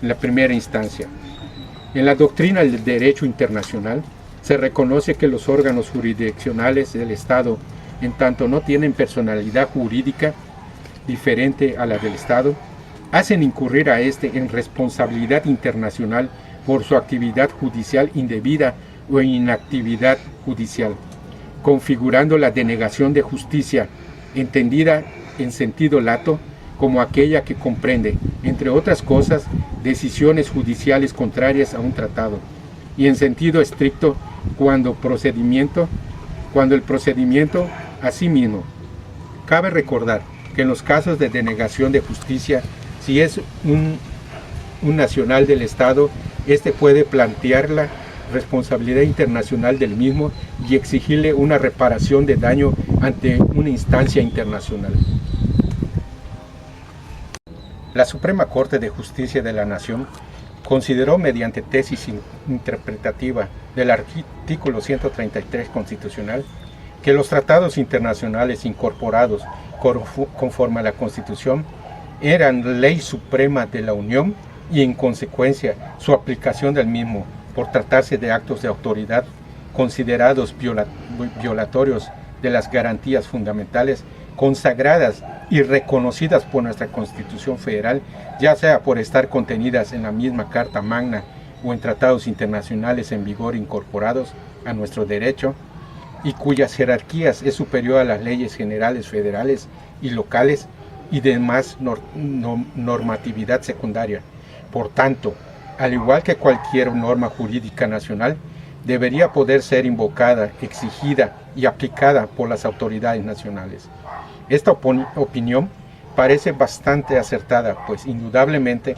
la primera instancia. En la doctrina del derecho internacional se reconoce que los órganos jurisdiccionales del Estado, en tanto no tienen personalidad jurídica diferente a la del Estado, hacen incurrir a éste en responsabilidad internacional por su actividad judicial indebida o inactividad judicial, configurando la denegación de justicia, entendida en sentido lato como aquella que comprende, entre otras cosas, decisiones judiciales contrarias a un tratado, y en sentido estricto cuando el procedimiento asimismo. Cabe recordar que en los casos de denegación de justicia, si es un nacional del Estado, este puede plantear la responsabilidad internacional del mismo y exigirle una reparación de daño ante una instancia internacional. La Suprema Corte de Justicia de la Nación consideró mediante tesis interpretativa del artículo 133 constitucional que los tratados internacionales incorporados conforme a la Constitución eran ley suprema de la Unión y en consecuencia su aplicación del mismo, por tratarse de actos de autoridad considerados violatorios de las garantías fundamentales consagradas y reconocidas por nuestra Constitución Federal, ya sea por estar contenidas en la misma Carta Magna o en tratados internacionales en vigor incorporados a nuestro derecho, y cuyas jerarquías es superior a las leyes generales federales y locales y demás normatividad secundaria. Por tanto, al igual que cualquier norma jurídica nacional, debería poder ser invocada, exigida y aplicada por las autoridades nacionales. Esta opinión parece bastante acertada, pues indudablemente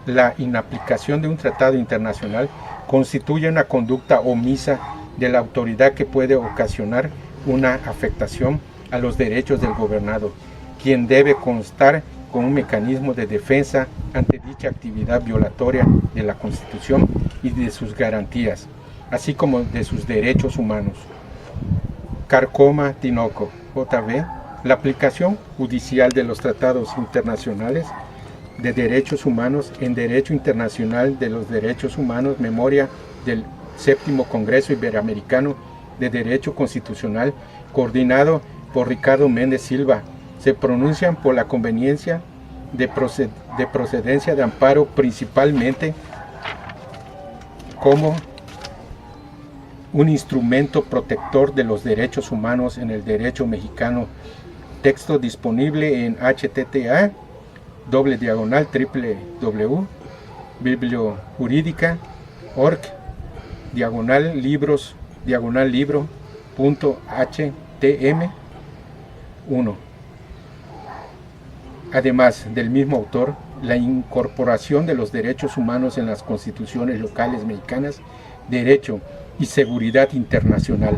la inaplicación de un tratado internacional constituye una conducta omisa de la autoridad que puede ocasionar una afectación a los derechos del gobernado, quien debe constar con un mecanismo de defensa ante dicha actividad violatoria de la Constitución y de sus garantías, así como de sus derechos humanos. Carcoma Tinoco, JB. La aplicación judicial de los tratados internacionales de derechos humanos en Derecho Internacional de los Derechos Humanos, memoria del 7º Congreso Iberoamericano de Derecho Constitucional, coordinado por Ricardo Méndez Silva, se pronuncian por la conveniencia de procedencia de amparo, principalmente como un instrumento protector de los derechos humanos en el derecho mexicano. Texto disponible en http://www.bibliojuridica.org /libro.htm1. Además del mismo autor, la incorporación de los derechos humanos en las constituciones locales mexicanas, derecho y seguridad internacional.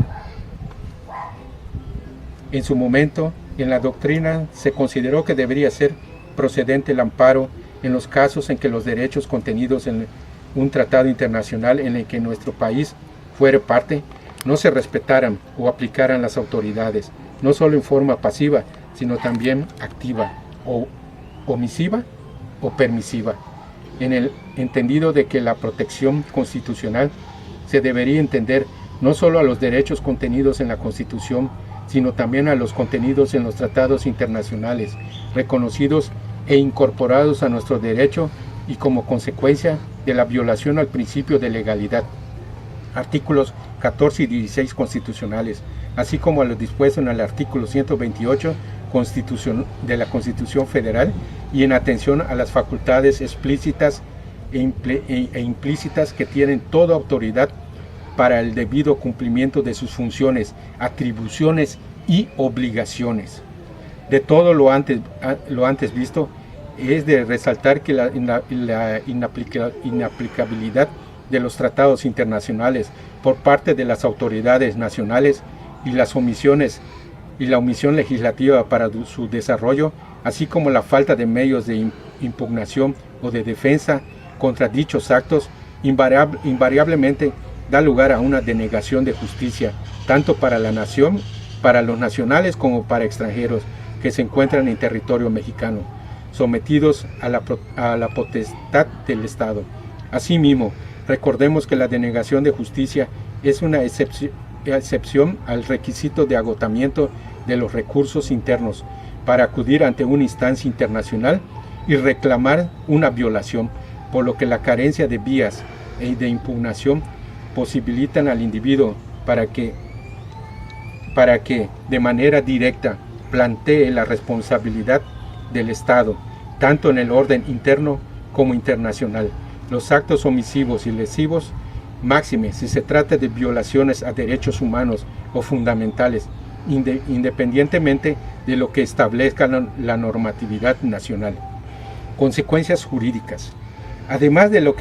En su momento, en la doctrina se consideró que debería ser procedente el amparo en los casos en que los derechos contenidos en un tratado internacional en el que nuestro país fuere parte, no se respetaran o aplicaran las autoridades, no solo en forma pasiva, sino también activa o omisiva o permisiva, en el entendido de que la protección constitucional se debería entender no solo a los derechos contenidos en la Constitución, sino también a los contenidos en los tratados internacionales, reconocidos e incorporados a nuestro derecho y como consecuencia de la violación al principio de legalidad. Artículos 14 y 16 constitucionales, así como a lo dispuesto en el artículo 128 de la Constitución Federal y en atención a las facultades explícitas e implícitas que tienen toda autoridad para el debido cumplimiento de sus funciones, atribuciones y obligaciones. De todo lo antes visto, es de resaltar que la inaplicabilidad de los tratados internacionales por parte de las autoridades nacionales y la omisión legislativa para su desarrollo, así como la falta de medios de impugnación o de defensa contra dichos actos, invariablemente da lugar a una denegación de justicia, tanto para la nación, para los nacionales como para extranjeros que se encuentran en territorio mexicano, sometidos a la potestad del Estado. Asimismo, recordemos que la denegación de justicia es una excepción al requisito de agotamiento de los recursos internos para acudir ante una instancia internacional y reclamar una violación, por lo que la carencia de vías de impugnación posibilitan al individuo para que de manera directa plantee la responsabilidad del Estado, tanto en el orden interno como internacional. Los actos omisivos y lesivos, máxime si se trata de violaciones a derechos humanos o fundamentales, independientemente de lo que establezca la normatividad nacional. Consecuencias jurídicas. Además de lo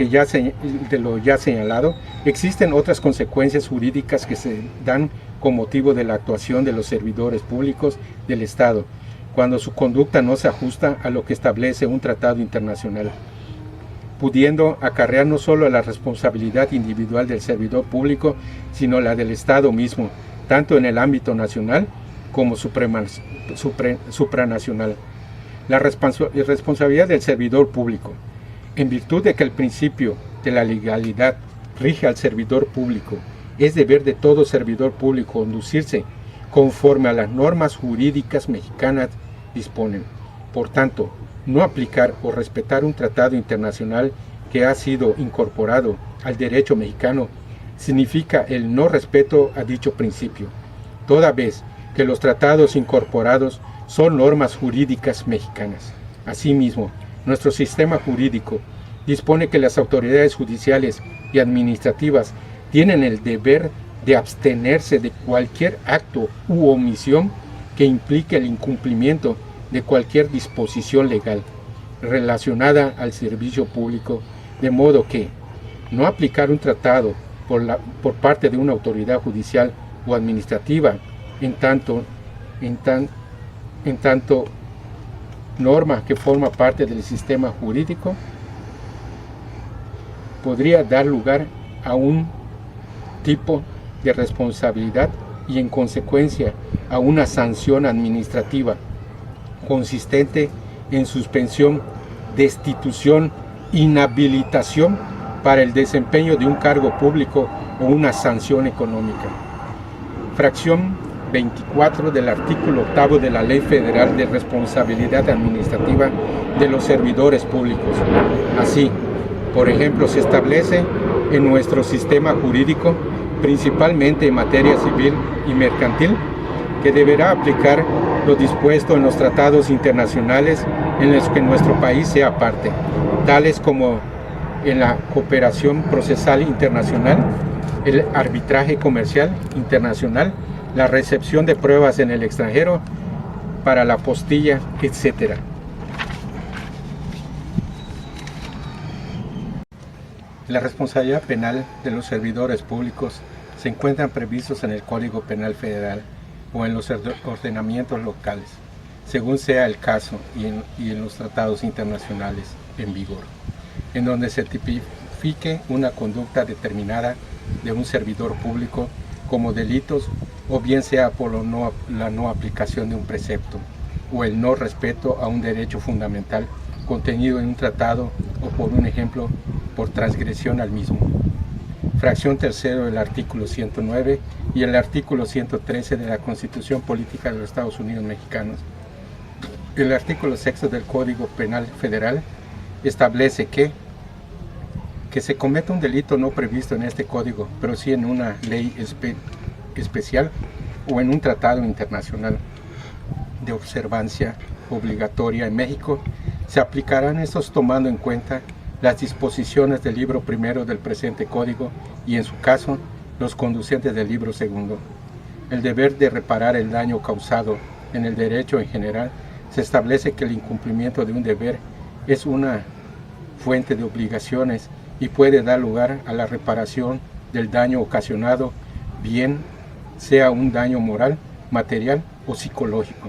ya señalado, existen otras consecuencias jurídicas que se dan con motivo de la actuación de los servidores públicos del Estado, cuando su conducta no se ajusta a lo que establece un tratado internacional, pudiendo acarrear no solo la responsabilidad individual del servidor público, sino la del Estado mismo, tanto en el ámbito nacional como supranacional. La responsabilidad del servidor público. En virtud de que el principio de la legalidad rige al servidor público, es deber de todo servidor público conducirse conforme a las normas jurídicas mexicanas disponen. Por tanto, no aplicar o respetar un tratado internacional que ha sido incorporado al derecho mexicano significa el no respeto a dicho principio, toda vez que los tratados incorporados son normas jurídicas mexicanas. Asimismo, nuestro sistema jurídico dispone que las autoridades judiciales y administrativas tienen el deber de abstenerse de cualquier acto u omisión que implique el incumplimiento de cualquier disposición legal relacionada al servicio público, de modo que no aplicar un tratado por parte de una autoridad judicial o administrativa en tanto norma que forma parte del sistema jurídico podría dar lugar a un tipo de responsabilidad y en consecuencia a una sanción administrativa consistente en suspensión, destitución, inhabilitación para el desempeño de un cargo público o una sanción económica. Fracción 24 del artículo 8 de la Ley Federal de Responsabilidad Administrativa de los Servidores Públicos. Así, por ejemplo, se establece en nuestro sistema jurídico, principalmente en materia civil y mercantil, que deberá aplicar lo dispuesto en los tratados internacionales en los que nuestro país sea parte, tales como en la cooperación procesal internacional, el arbitraje comercial internacional, la recepción de pruebas en el extranjero, para la apostilla, etc. La responsabilidad penal de los servidores públicos se encuentran previstos en el Código Penal Federal o en los ordenamientos locales, según sea el caso, y en los tratados internacionales en vigor, en donde se tipifique una conducta determinada de un servidor público como delitos, o bien sea por la no aplicación de un precepto o el no respeto a un derecho fundamental contenido en un tratado, o por un ejemplo, por transgresión al mismo. Fracción tercero del artículo 109 y el artículo 113 de la Constitución Política de los Estados Unidos Mexicanos. El artículo sexto del Código Penal Federal establece que se cometa un delito no previsto en este código, pero sí en una ley especial o en un tratado internacional de observancia obligatoria en México, se aplicarán estos tomando en cuenta las disposiciones del libro primero del presente código y, en su caso, los conducentes del libro segundo. El deber de reparar el daño causado en el derecho en general se establece que el incumplimiento de un deber es una fuente de obligaciones y puede dar lugar a la reparación del daño ocasionado, bien sea un daño moral, material o psicológico.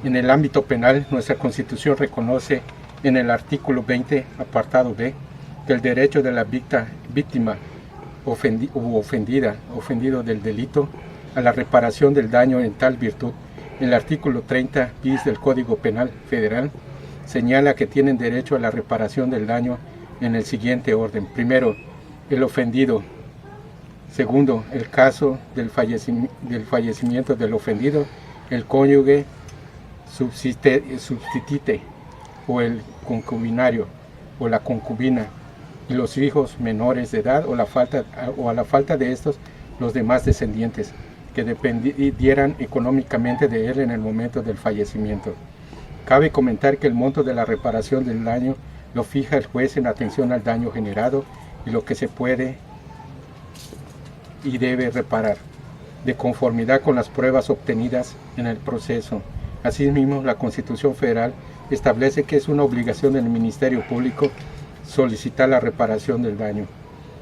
En el ámbito penal, nuestra Constitución reconoce en el artículo 20, apartado B, que el derecho de la víctima ofendido del delito, a la reparación del daño en tal virtud. El artículo 30 bis del Código Penal Federal señala que tienen derecho a la reparación del daño en el siguiente orden. Primero, el ofendido. Segundo, el caso del fallecimiento del ofendido, el cónyuge subsistite o el concubinario o la concubina y los hijos menores de edad, o a la falta de estos, los demás descendientes que dependieran económicamente de él en el momento del fallecimiento. Cabe comentar que el monto de la reparación del daño lo fija el juez en atención al daño generado y lo que se puede y debe reparar, de conformidad con las pruebas obtenidas en el proceso. Asimismo, la Constitución Federal establece que es una obligación del Ministerio Público solicitar la reparación del daño.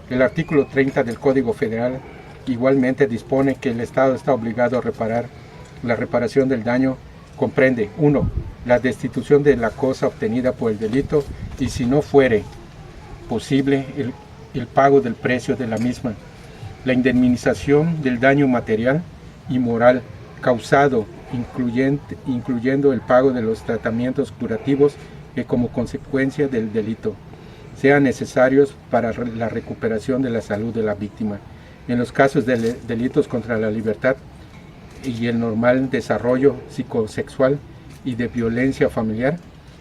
El artículo 30 del Código Federal igualmente dispone que el Estado está obligado a reparar. La reparación del daño comprende: 1. La destitución de la cosa obtenida por el delito, y si no fuere posible, el pago del precio de la misma. La indemnización del daño material y moral causado, incluyendo el pago de los tratamientos curativos que como consecuencia del delito sean necesarios para la recuperación de la salud de la víctima. En los casos de delitos contra la libertad y el normal desarrollo psicosexual y de violencia familiar,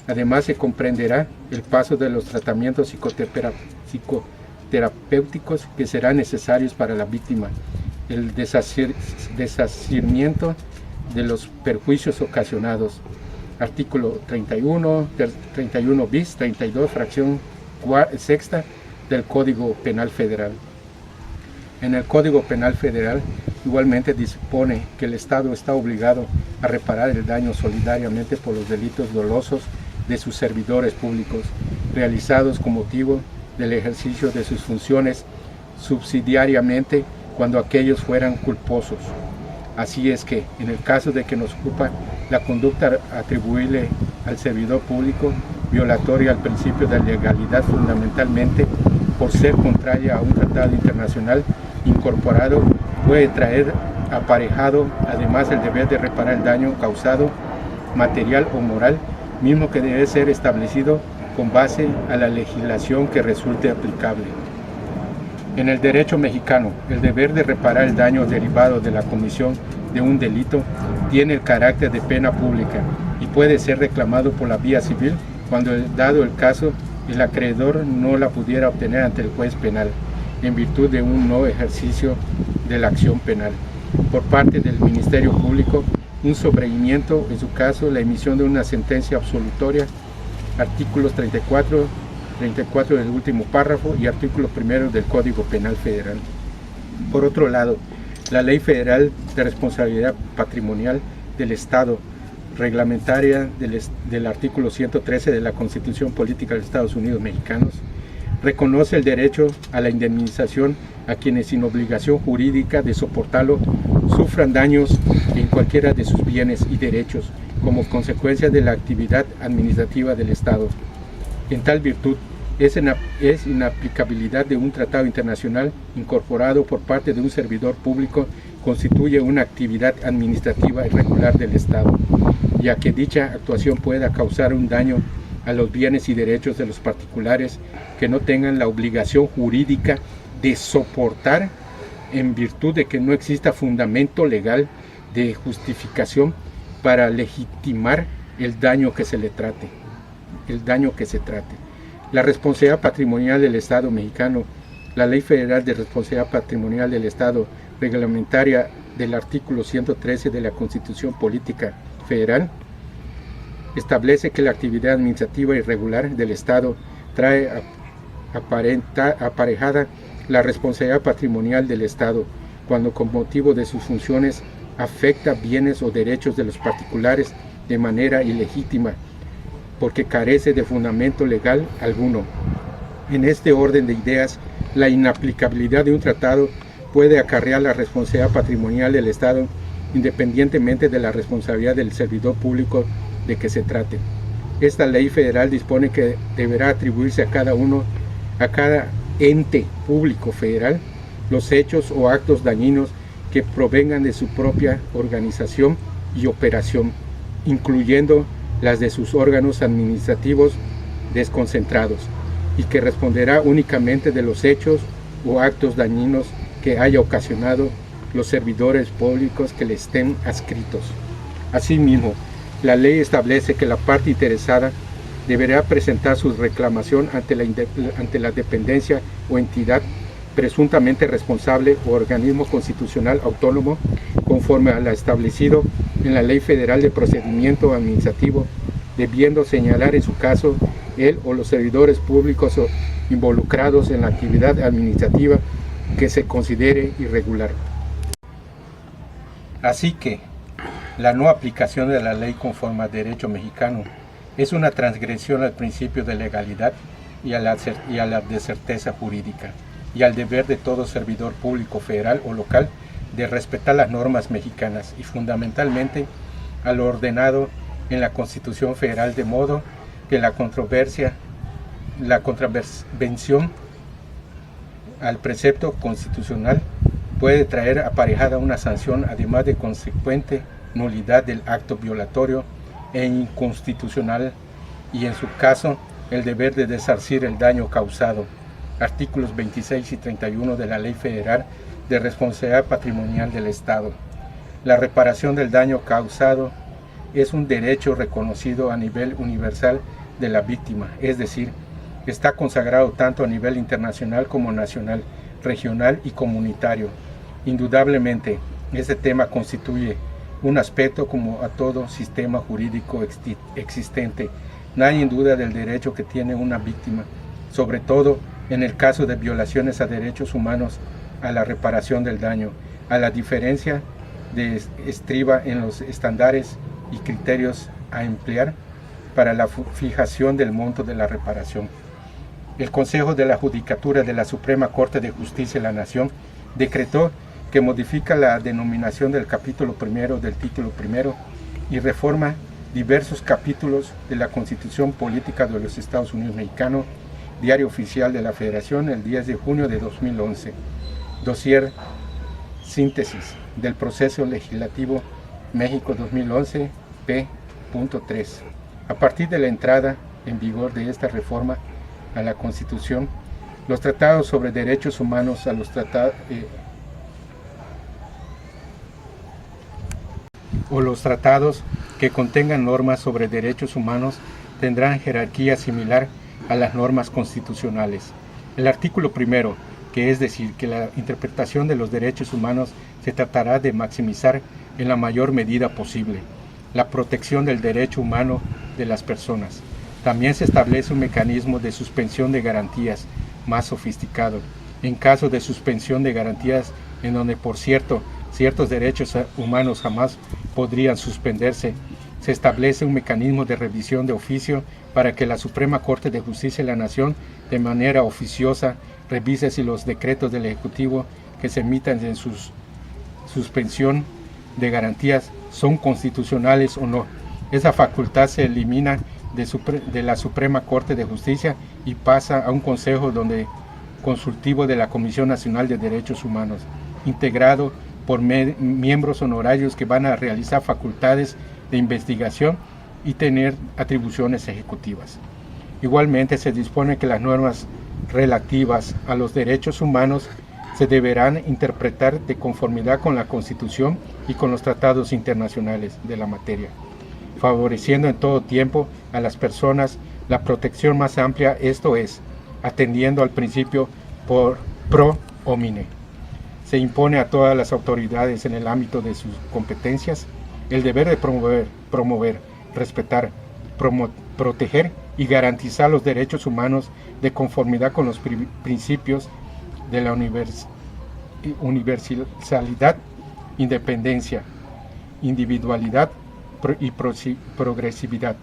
además se comprenderá el paso de los tratamientos psicoterapéuticos que serán necesarios para la víctima, el desasimiento de los perjuicios ocasionados. Artículo 31 bis, 32, fracción sexta del Código Penal Federal. En el Código Penal Federal igualmente dispone que el Estado está obligado a reparar el daño solidariamente por los delitos dolosos de sus servidores públicos realizados con motivo del ejercicio de sus funciones subsidiariamente cuando aquellos fueran culposos. Así es que, en el caso de que nos ocupa la conducta atribuible al servidor público, violatoria al principio de legalidad fundamentalmente por ser contraria a un tratado internacional incorporado, puede traer aparejado además el deber de reparar el daño causado, material o moral, mismo que debe ser establecido con base a la legislación que resulte aplicable. En el derecho mexicano, el deber de reparar el daño derivado de la comisión de un delito tiene el carácter de pena pública y puede ser reclamado por la vía civil cuando, dado el caso, el acreedor no la pudiera obtener ante el juez penal, en virtud de un no ejercicio de la acción penal. Por parte del Ministerio Público, un sobreseimiento, en su caso, la emisión de una sentencia absolutoria, artículos 34 del último párrafo y artículo 1 del Código Penal Federal. Por otro lado, la Ley Federal de Responsabilidad Patrimonial del Estado, reglamentaria del artículo 113 de la Constitución Política de los Estados Unidos Mexicanos, reconoce el derecho a la indemnización a quienes sin obligación jurídica de soportarlo sufran daños en cualquiera de sus bienes y derechos como consecuencia de la actividad administrativa del Estado. En tal virtud, es inaplicabilidad de un tratado internacional incorporado por parte de un servidor público constituye una actividad administrativa irregular del Estado, ya que dicha actuación pueda causar un daño a los bienes y derechos de los particulares que no tengan la obligación jurídica de soportar en virtud de que no exista fundamento legal de justificación para legitimar el daño que se le trate, La responsabilidad patrimonial del Estado mexicano, la Ley Federal de Responsabilidad Patrimonial del Estado, reglamentaria del artículo 113 de la Constitución Política Federal, establece que la actividad administrativa irregular del Estado trae aparejada la responsabilidad patrimonial del Estado cuando con motivo de sus funciones afecta bienes o derechos de los particulares de manera ilegítima, porque carece de fundamento legal alguno. En este orden de ideas, la inaplicabilidad de un tratado puede acarrear la responsabilidad patrimonial del Estado independientemente de la responsabilidad del servidor público de que se trate. Esta ley federal dispone que deberá atribuirse a cada ente público federal los hechos o actos dañinos que provengan de su propia organización y operación, incluyendo las de sus órganos administrativos desconcentrados, y que responderá únicamente de los hechos o actos dañinos que haya ocasionado los servidores públicos que le estén adscritos. Asimismo, la ley establece que la parte interesada deberá presentar su reclamación ante la dependencia o entidad presuntamente responsable o organismo constitucional autónomo conforme a lo establecido en la Ley Federal de Procedimiento Administrativo, debiendo señalar en su caso él o los servidores públicos involucrados en la actividad administrativa que se considere irregular. Así que la no aplicación de la ley conforme al derecho mexicano es una transgresión al principio de legalidad y a la de certeza jurídica, y al deber de todo servidor público federal o local de respetar las normas mexicanas y fundamentalmente a lo ordenado en la Constitución Federal, de modo que la contravención al precepto constitucional puede traer aparejada una sanción, además de consecuente nulidad del acto violatorio e inconstitucional, y en su caso el deber de resarcir el daño causado. Artículos 26 y 31 de la Ley Federal de Responsabilidad Patrimonial del Estado. La reparación del daño causado es un derecho reconocido a nivel universal de la víctima, es decir, está consagrado tanto a nivel internacional como nacional, regional y comunitario. Indudablemente, este tema constituye un aspecto como a todo sistema jurídico existente. Nadie duda del derecho que tiene una víctima, sobre todo en el caso de violaciones a derechos humanos, a la reparación del daño. A la diferencia estriba en los estándares y criterios a emplear para la fijación del monto de la reparación. El Consejo de la Judicatura de la Suprema Corte de Justicia de la Nación decretó que modifica la denominación del capítulo primero del título primero y reforma diversos capítulos de la Constitución Política de los Estados Unidos Mexicanos, Diario Oficial de la Federación, el 10 de junio de 2011. Dossier Síntesis del Proceso Legislativo México 2011, p.3. A partir de la entrada en vigor de esta reforma a la Constitución, los tratados sobre derechos humanos los tratados que contengan normas sobre derechos humanos tendrán jerarquía similar a las normas constitucionales. El artículo primero, que es decir, que la interpretación de los derechos humanos se tratará de maximizar en la mayor medida posible la protección del derecho humano de las personas. También se establece un mecanismo de suspensión de garantías más sofisticado. En caso de suspensión de garantías en donde, por cierto, ciertos derechos humanos jamás podrían suspenderse, se establece un mecanismo de revisión de oficio para que la Suprema Corte de Justicia de la Nación, de manera oficiosa, revise si los decretos del Ejecutivo que se emitan en su suspensión de garantías son constitucionales o no. Esa facultad se elimina de la Suprema Corte de Justicia y pasa a un consejo consultivo de la Comisión Nacional de Derechos Humanos, integrado por miembros honorarios que van a realizar facultades de investigación y tener atribuciones ejecutivas. Igualmente se dispone que las normas relativas a los derechos humanos se deberán interpretar de conformidad con la Constitución y con los tratados internacionales de la materia, favoreciendo en todo tiempo a las personas la protección más amplia, esto es, atendiendo al principio pro homine. Se impone a todas las autoridades en el ámbito de sus competencias el deber de promover, respetar, proteger y garantizar los derechos humanos de conformidad con los principios de la universalidad, independencia, individualidad y progresividad.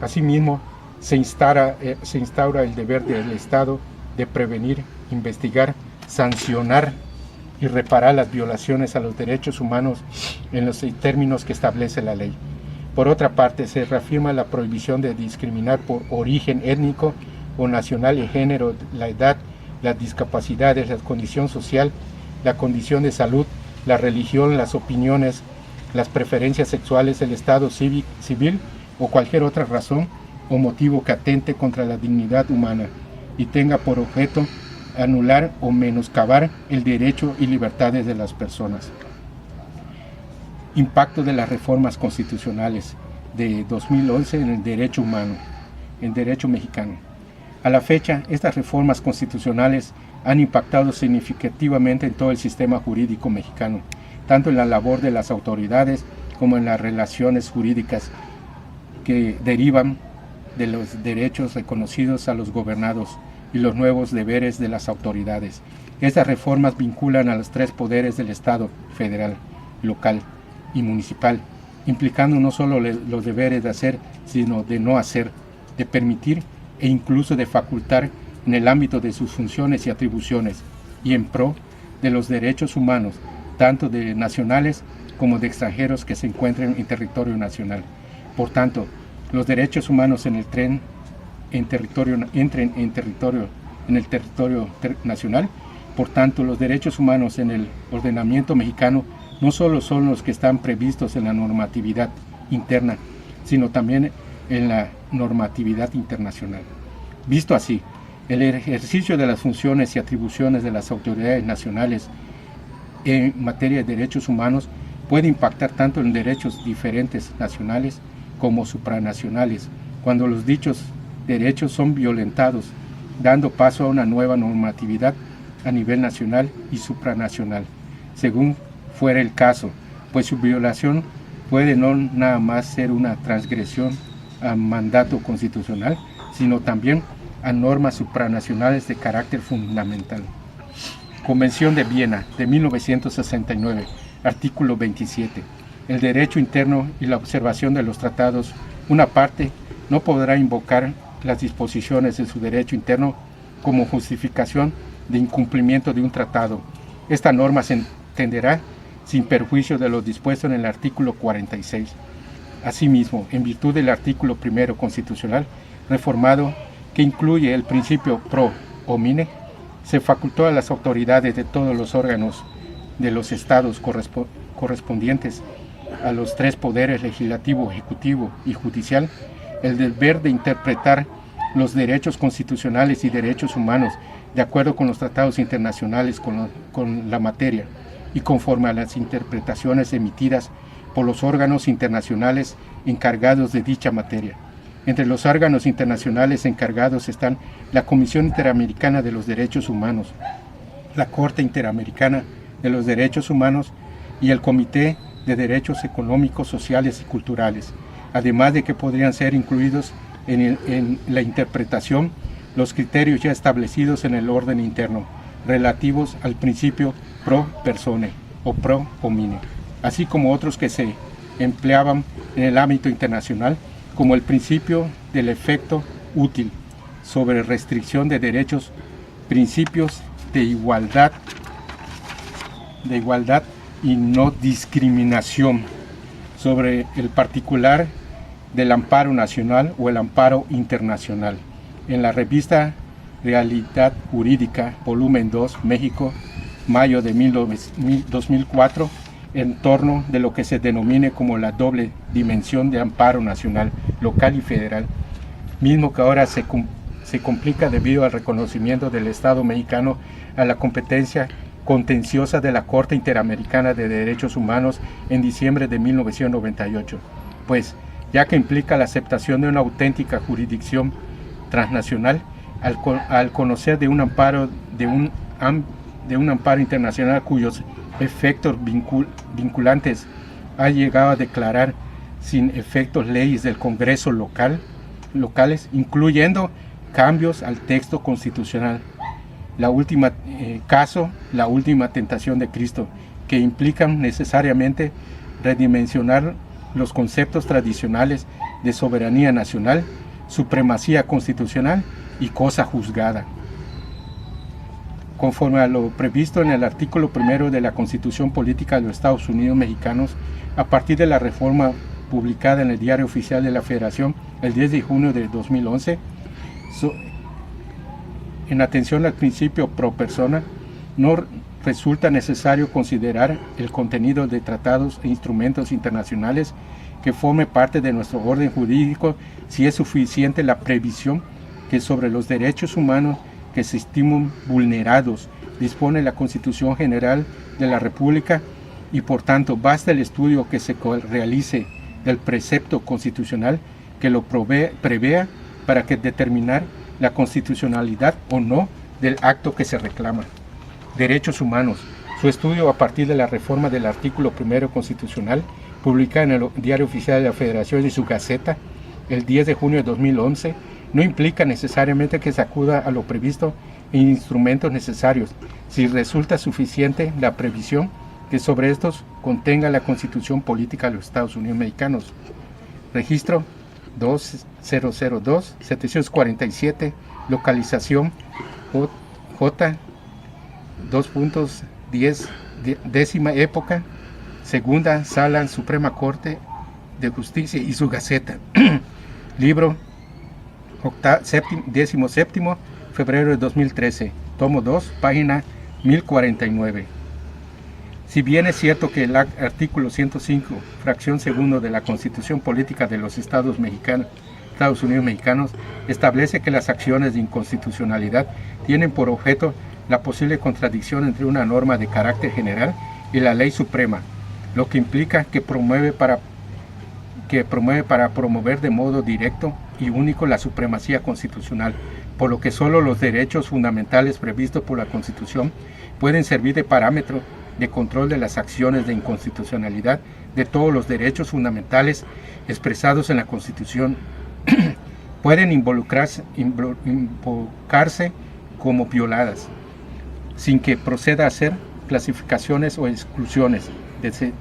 Asimismo, se instaura el deber del Estado de prevenir, investigar, sancionar y reparar las violaciones a los derechos humanos en los términos que establece la ley. Por otra parte, se reafirma la prohibición de discriminar por origen étnico o nacional y género, la edad, las discapacidades, la condición social, la condición de salud, la religión, las opiniones, las preferencias sexuales, el estado civil o cualquier otra razón o motivo que atente contra la dignidad humana y tenga por objeto anular o menoscabar el derecho y libertades de las personas. Impacto de las reformas constitucionales de 2011 en el derecho humano, en derecho mexicano. A la fecha, estas reformas constitucionales han impactado significativamente en todo el sistema jurídico mexicano, tanto en la labor de las autoridades como en las relaciones jurídicas que derivan de los derechos reconocidos a los gobernados y los nuevos deberes de las autoridades. Estas reformas vinculan a los tres poderes del Estado, federal, local y municipal, implicando no solo los deberes de hacer, sino de no hacer, de permitir e incluso de facultar en el ámbito de sus funciones y atribuciones, y en pro de los derechos humanos, tanto de nacionales como de extranjeros que se encuentren en territorio nacional. Por tanto, los derechos humanos entren en el territorio nacional. Por tanto, los derechos humanos en el ordenamiento mexicano no solo son los que están previstos en la normatividad interna, sino también en la normatividad internacional. Visto así, el ejercicio de las funciones y atribuciones de las autoridades nacionales en materia de derechos humanos puede impactar tanto en derechos diferentes nacionales como supranacionales, cuando los dichos derechos son violentados, dando paso a una nueva normatividad a nivel nacional y supranacional, según fuera el caso, pues su violación puede no nada más ser una transgresión a mandato constitucional, sino también a normas supranacionales de carácter fundamental. Convención de Viena de 1969, artículo 27. El derecho interno y la observación de los tratados, una parte no podrá invocar las disposiciones de su derecho interno como justificación de incumplimiento de un tratado. Esta norma se entenderá sin perjuicio de lo dispuesto en el artículo 46. Asimismo, en virtud del artículo 1 constitucional reformado, que incluye el principio pro homine, se facultó a las autoridades de todos los órganos de los estados correspondientes a los tres poderes legislativo, ejecutivo y judicial el deber de interpretar los derechos constitucionales y derechos humanos de acuerdo con los tratados internacionales con la materia y conforme a las interpretaciones emitidas por los órganos internacionales encargados de dicha materia. Entre los órganos internacionales encargados están la Comisión Interamericana de los Derechos Humanos, la Corte Interamericana de los Derechos Humanos y el Comité de Derechos Económicos, Sociales y Culturales, además de que podrían ser incluidos en la interpretación los criterios ya establecidos en el orden interno, relativos al principio pro persone o pro homine, así como otros que se empleaban en el ámbito internacional, como el principio del efecto útil sobre restricción de derechos, principios de igualdad y no discriminación, sobre el particular del amparo nacional o el amparo internacional. En la revista Realidad Jurídica, volumen 2, México, mayo de 2004, en torno de lo que se denomine como la doble dimensión de amparo nacional, local y federal, mismo que ahora se complica debido al reconocimiento del Estado mexicano a la competencia contenciosa de la Corte Interamericana de Derechos Humanos en diciembre de 1998, pues ya que implica la aceptación de una auténtica jurisdicción transnacional al conocer de un amparo internacional cuyos efectos vinculantes ha llegado a declarar sin efectos leyes del Congreso locales, incluyendo cambios al texto constitucional. La última tentación de Cristo, que implican necesariamente redimensionar los conceptos tradicionales de soberanía nacional, supremacía constitucional y cosa juzgada. Conforme a lo previsto en el artículo 1 de la Constitución Política de los Estados Unidos Mexicanos, a partir de la reforma publicada en el Diario Oficial de la Federación el 10 de junio de 2011, en atención al principio pro persona, no resulta necesario considerar el contenido de tratados e instrumentos internacionales que forme parte de nuestro orden jurídico si es suficiente la previsión que sobre los derechos humanos que se estimen vulnerados dispone la Constitución General de la República, y por tanto basta el estudio que se realice del precepto constitucional que lo prevea para que determinar la constitucionalidad o no del acto que se reclama. Derechos humanos. Su estudio a partir de la reforma del artículo 1 constitucional, publicada en el Diario Oficial de la Federación y su Gaceta, el 10 de junio de 2011, no implica necesariamente que se acuda a lo previsto en instrumentos necesarios, si resulta suficiente la previsión que sobre estos contenga la Constitución Política de los Estados Unidos Mexicanos. Registro 2002-747, localización J, 2.10, décima época, segunda Sala Suprema Corte de Justicia y su Gaceta. Libro 17, febrero de 2013, tomo 2, página 1049. Si bien es cierto que el artículo 105, fracción segundo de la Constitución Política de los Estados Unidos Mexicanos, establece que las acciones de inconstitucionalidad tienen por objeto la posible contradicción entre una norma de carácter general y la ley suprema, lo que implica que promueve para promover de modo directo y único la supremacía constitucional, por lo que solo los derechos fundamentales previstos por la Constitución pueden servir de parámetro de control de las acciones de inconstitucionalidad de todos los derechos fundamentales expresados en la Constitución. Pueden invocarse como violadas, sin que proceda a hacer clasificaciones o exclusiones de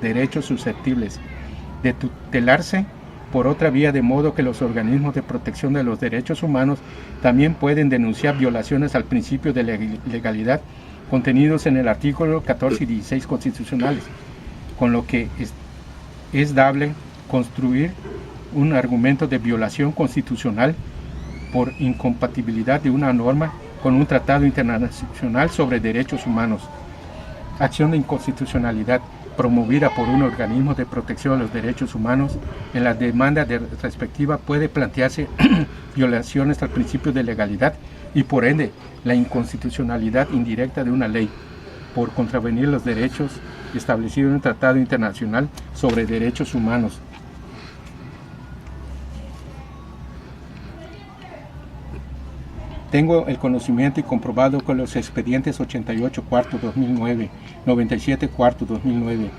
derechos susceptibles de tutelarse por otra vía, de modo que los organismos de protección de los derechos humanos también pueden denunciar violaciones al principio de legalidad contenidos en el artículo 14 y 16 constitucionales, con lo que es dable construir un argumento de violación constitucional por incompatibilidad de una norma con un tratado internacional sobre derechos humanos. Acción de inconstitucionalidad promovida por un organismo de protección de los derechos humanos. En la demanda respectiva puede plantearse violaciones al principio de legalidad y por ende la inconstitucionalidad indirecta de una ley por contravenir los derechos establecidos en un tratado internacional sobre derechos humanos. Tengo el conocimiento y comprobado que los expedientes 88 cuarto 2009, 97 cuarto 2009,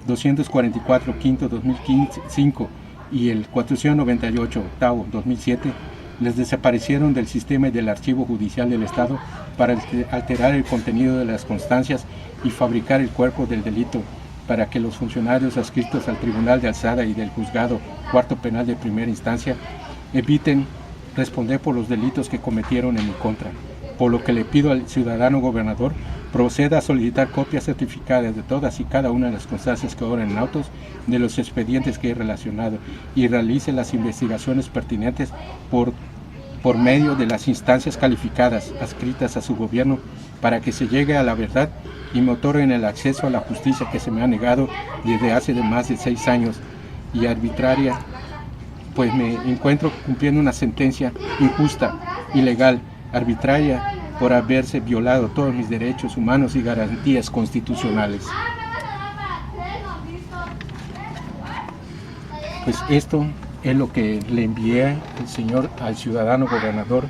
244 quinto 2005 y el 498 octavo 2007 les desaparecieron del sistema y del archivo judicial del Estado para alterar el contenido de las constancias y fabricar el cuerpo del delito para que los funcionarios adscritos al Tribunal de Alzada y del Juzgado Cuarto Penal de Primera Instancia eviten responder por los delitos que cometieron en mi contra, por lo que le pido al ciudadano gobernador proceda a solicitar copias certificadas de todas y cada una de las constancias que obran en autos de los expedientes que he relacionado y realice las investigaciones pertinentes por por medio de las instancias calificadas adscritas a su gobierno para que se llegue a la verdad y me otorguen el acceso a la justicia que se me ha negado desde hace más de 6 años y arbitraria, pues me encuentro cumpliendo una sentencia injusta, ilegal, arbitraria, por haberse violado todos mis derechos humanos y garantías constitucionales. Pues esto es lo que le envié al ciudadano gobernador,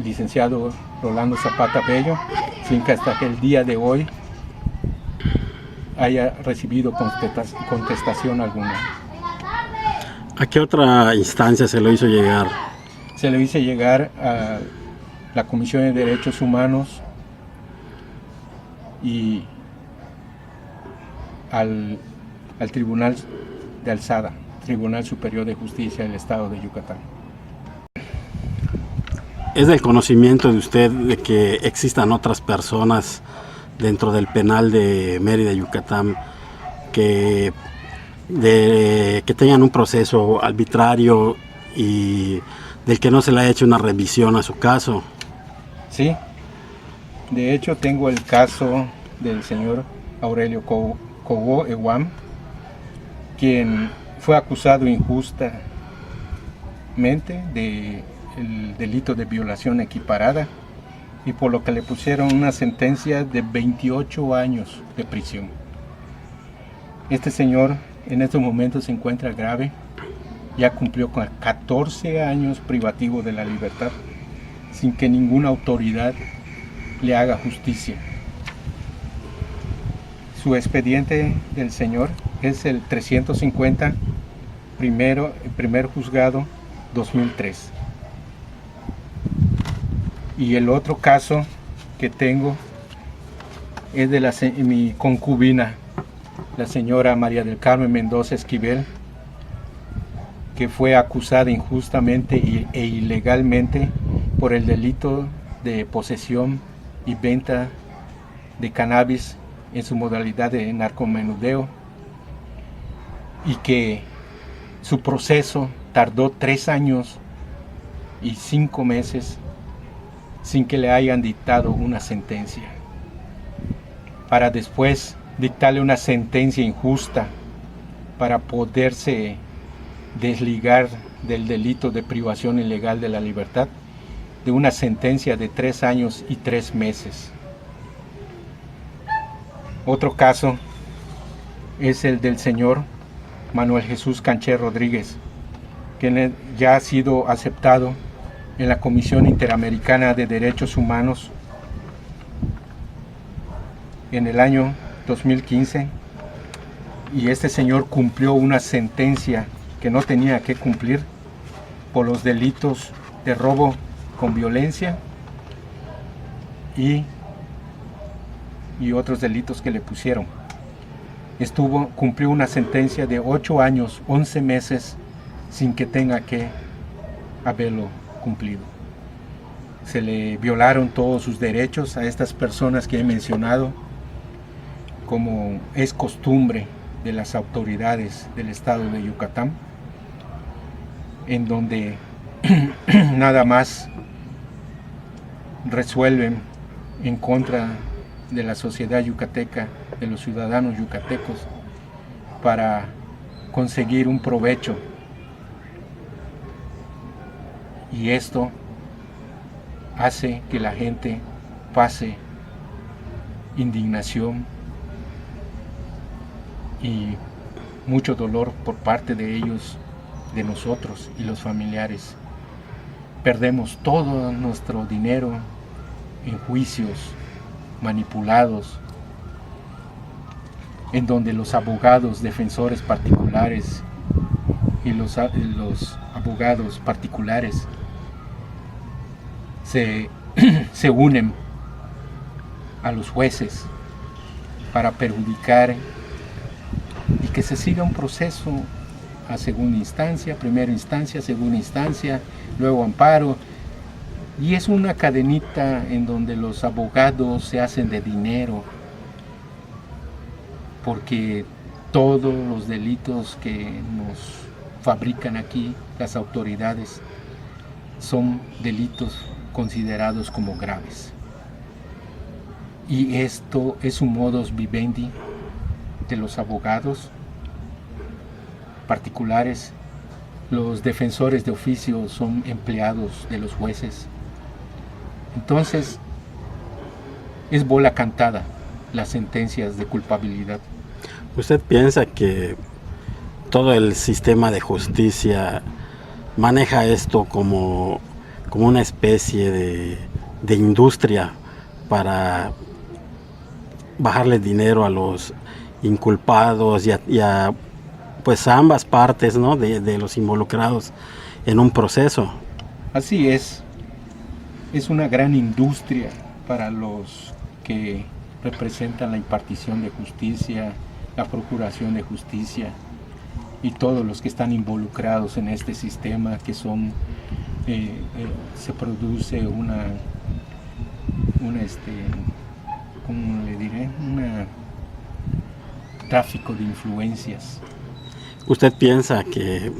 licenciado Rolando Zapata Bello, sin que hasta el día de hoy haya recibido contestación alguna. ¿A qué otra instancia se lo hizo llegar? Se le hizo llegar a la Comisión de Derechos Humanos y al Tribunal de Alzada, Tribunal Superior de Justicia del Estado de Yucatán. ¿Es del conocimiento de usted de que existan otras personas dentro del penal de Mérida, Yucatán, que tengan un proceso arbitrario y del que no se le ha hecho una revisión a su caso? Sí, de hecho tengo el caso del señor Aurelio Cobo Ewam, quien fue acusado injustamente del delito de violación equiparada y por lo que le pusieron una sentencia de 28 años de prisión. Este señor en estos momentos se encuentra grave, ya cumplió con 14 años privativo de la libertad sin que ninguna autoridad le haga justicia. Su expediente del señor es el 350, primer juzgado 2003. Y el otro caso que tengo es de mi concubina, la señora María del Carmen Mendoza Esquivel, que fue acusada injustamente e ilegalmente por el delito de posesión y venta de cannabis en su modalidad de narcomenudeo, y que su proceso tardó 3 años y 5 meses sin que le hayan dictado una sentencia, para después dictarle una sentencia injusta para poderse desligar del delito de privación ilegal de la libertad de una sentencia de 3 años y 3 meses. Otro caso es el del señor Manuel Jesús Canché Rodríguez, quien ya ha sido aceptado en la Comisión Interamericana de Derechos Humanos en el año 2015, y este señor cumplió una sentencia que no tenía que cumplir por los delitos de robo con violencia y otros delitos que le pusieron. Cumplió una sentencia de 8 años, 11 meses sin que tenga que haberlo cumplido. Se le violaron todos sus derechos a estas personas que he mencionado, como es costumbre de las autoridades del estado de Yucatán, en donde nada más resuelven en contra de la sociedad yucateca, de los ciudadanos yucatecos, para conseguir un provecho. Y esto hace que la gente pase indignación y mucho dolor por parte de ellos, de nosotros y los familiares. Perdemos todo nuestro dinero en juicios manipulados, en donde los abogados defensores particulares y los abogados particulares se unen a los jueces para perjudicar y que se siga un proceso a segunda instancia, primera instancia, segunda instancia, luego amparo, y es una cadenita en donde los abogados se hacen de dinero, porque todos los delitos que nos fabrican aquí las autoridades son delitos considerados como graves. Y esto es un modus vivendi de los abogados particulares. Los defensores de oficio son empleados de los jueces. Entonces, es bola cantada las sentencias de culpabilidad. ¿Usted piensa que todo el sistema de justicia maneja esto como una especie de industria para bajarle dinero a los inculpados pues a ambas partes, ¿no? de los involucrados en un proceso? Así es una gran industria para los que representan la impartición de justicia, la procuración de justicia y todos los que están involucrados en este sistema, que son se produce una ¿cómo le diré? Un tráfico de influencias. ¿Usted piensa que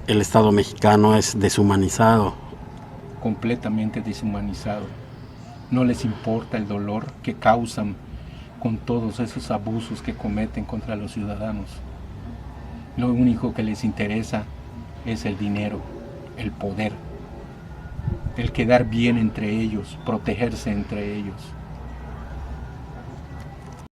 el Estado mexicano es deshumanizado? Completamente deshumanizado. No les importa el dolor que causan con todos esos abusos que cometen contra los ciudadanos. Lo único que les interesa es el dinero, el poder, el quedar bien entre ellos, protegerse entre ellos.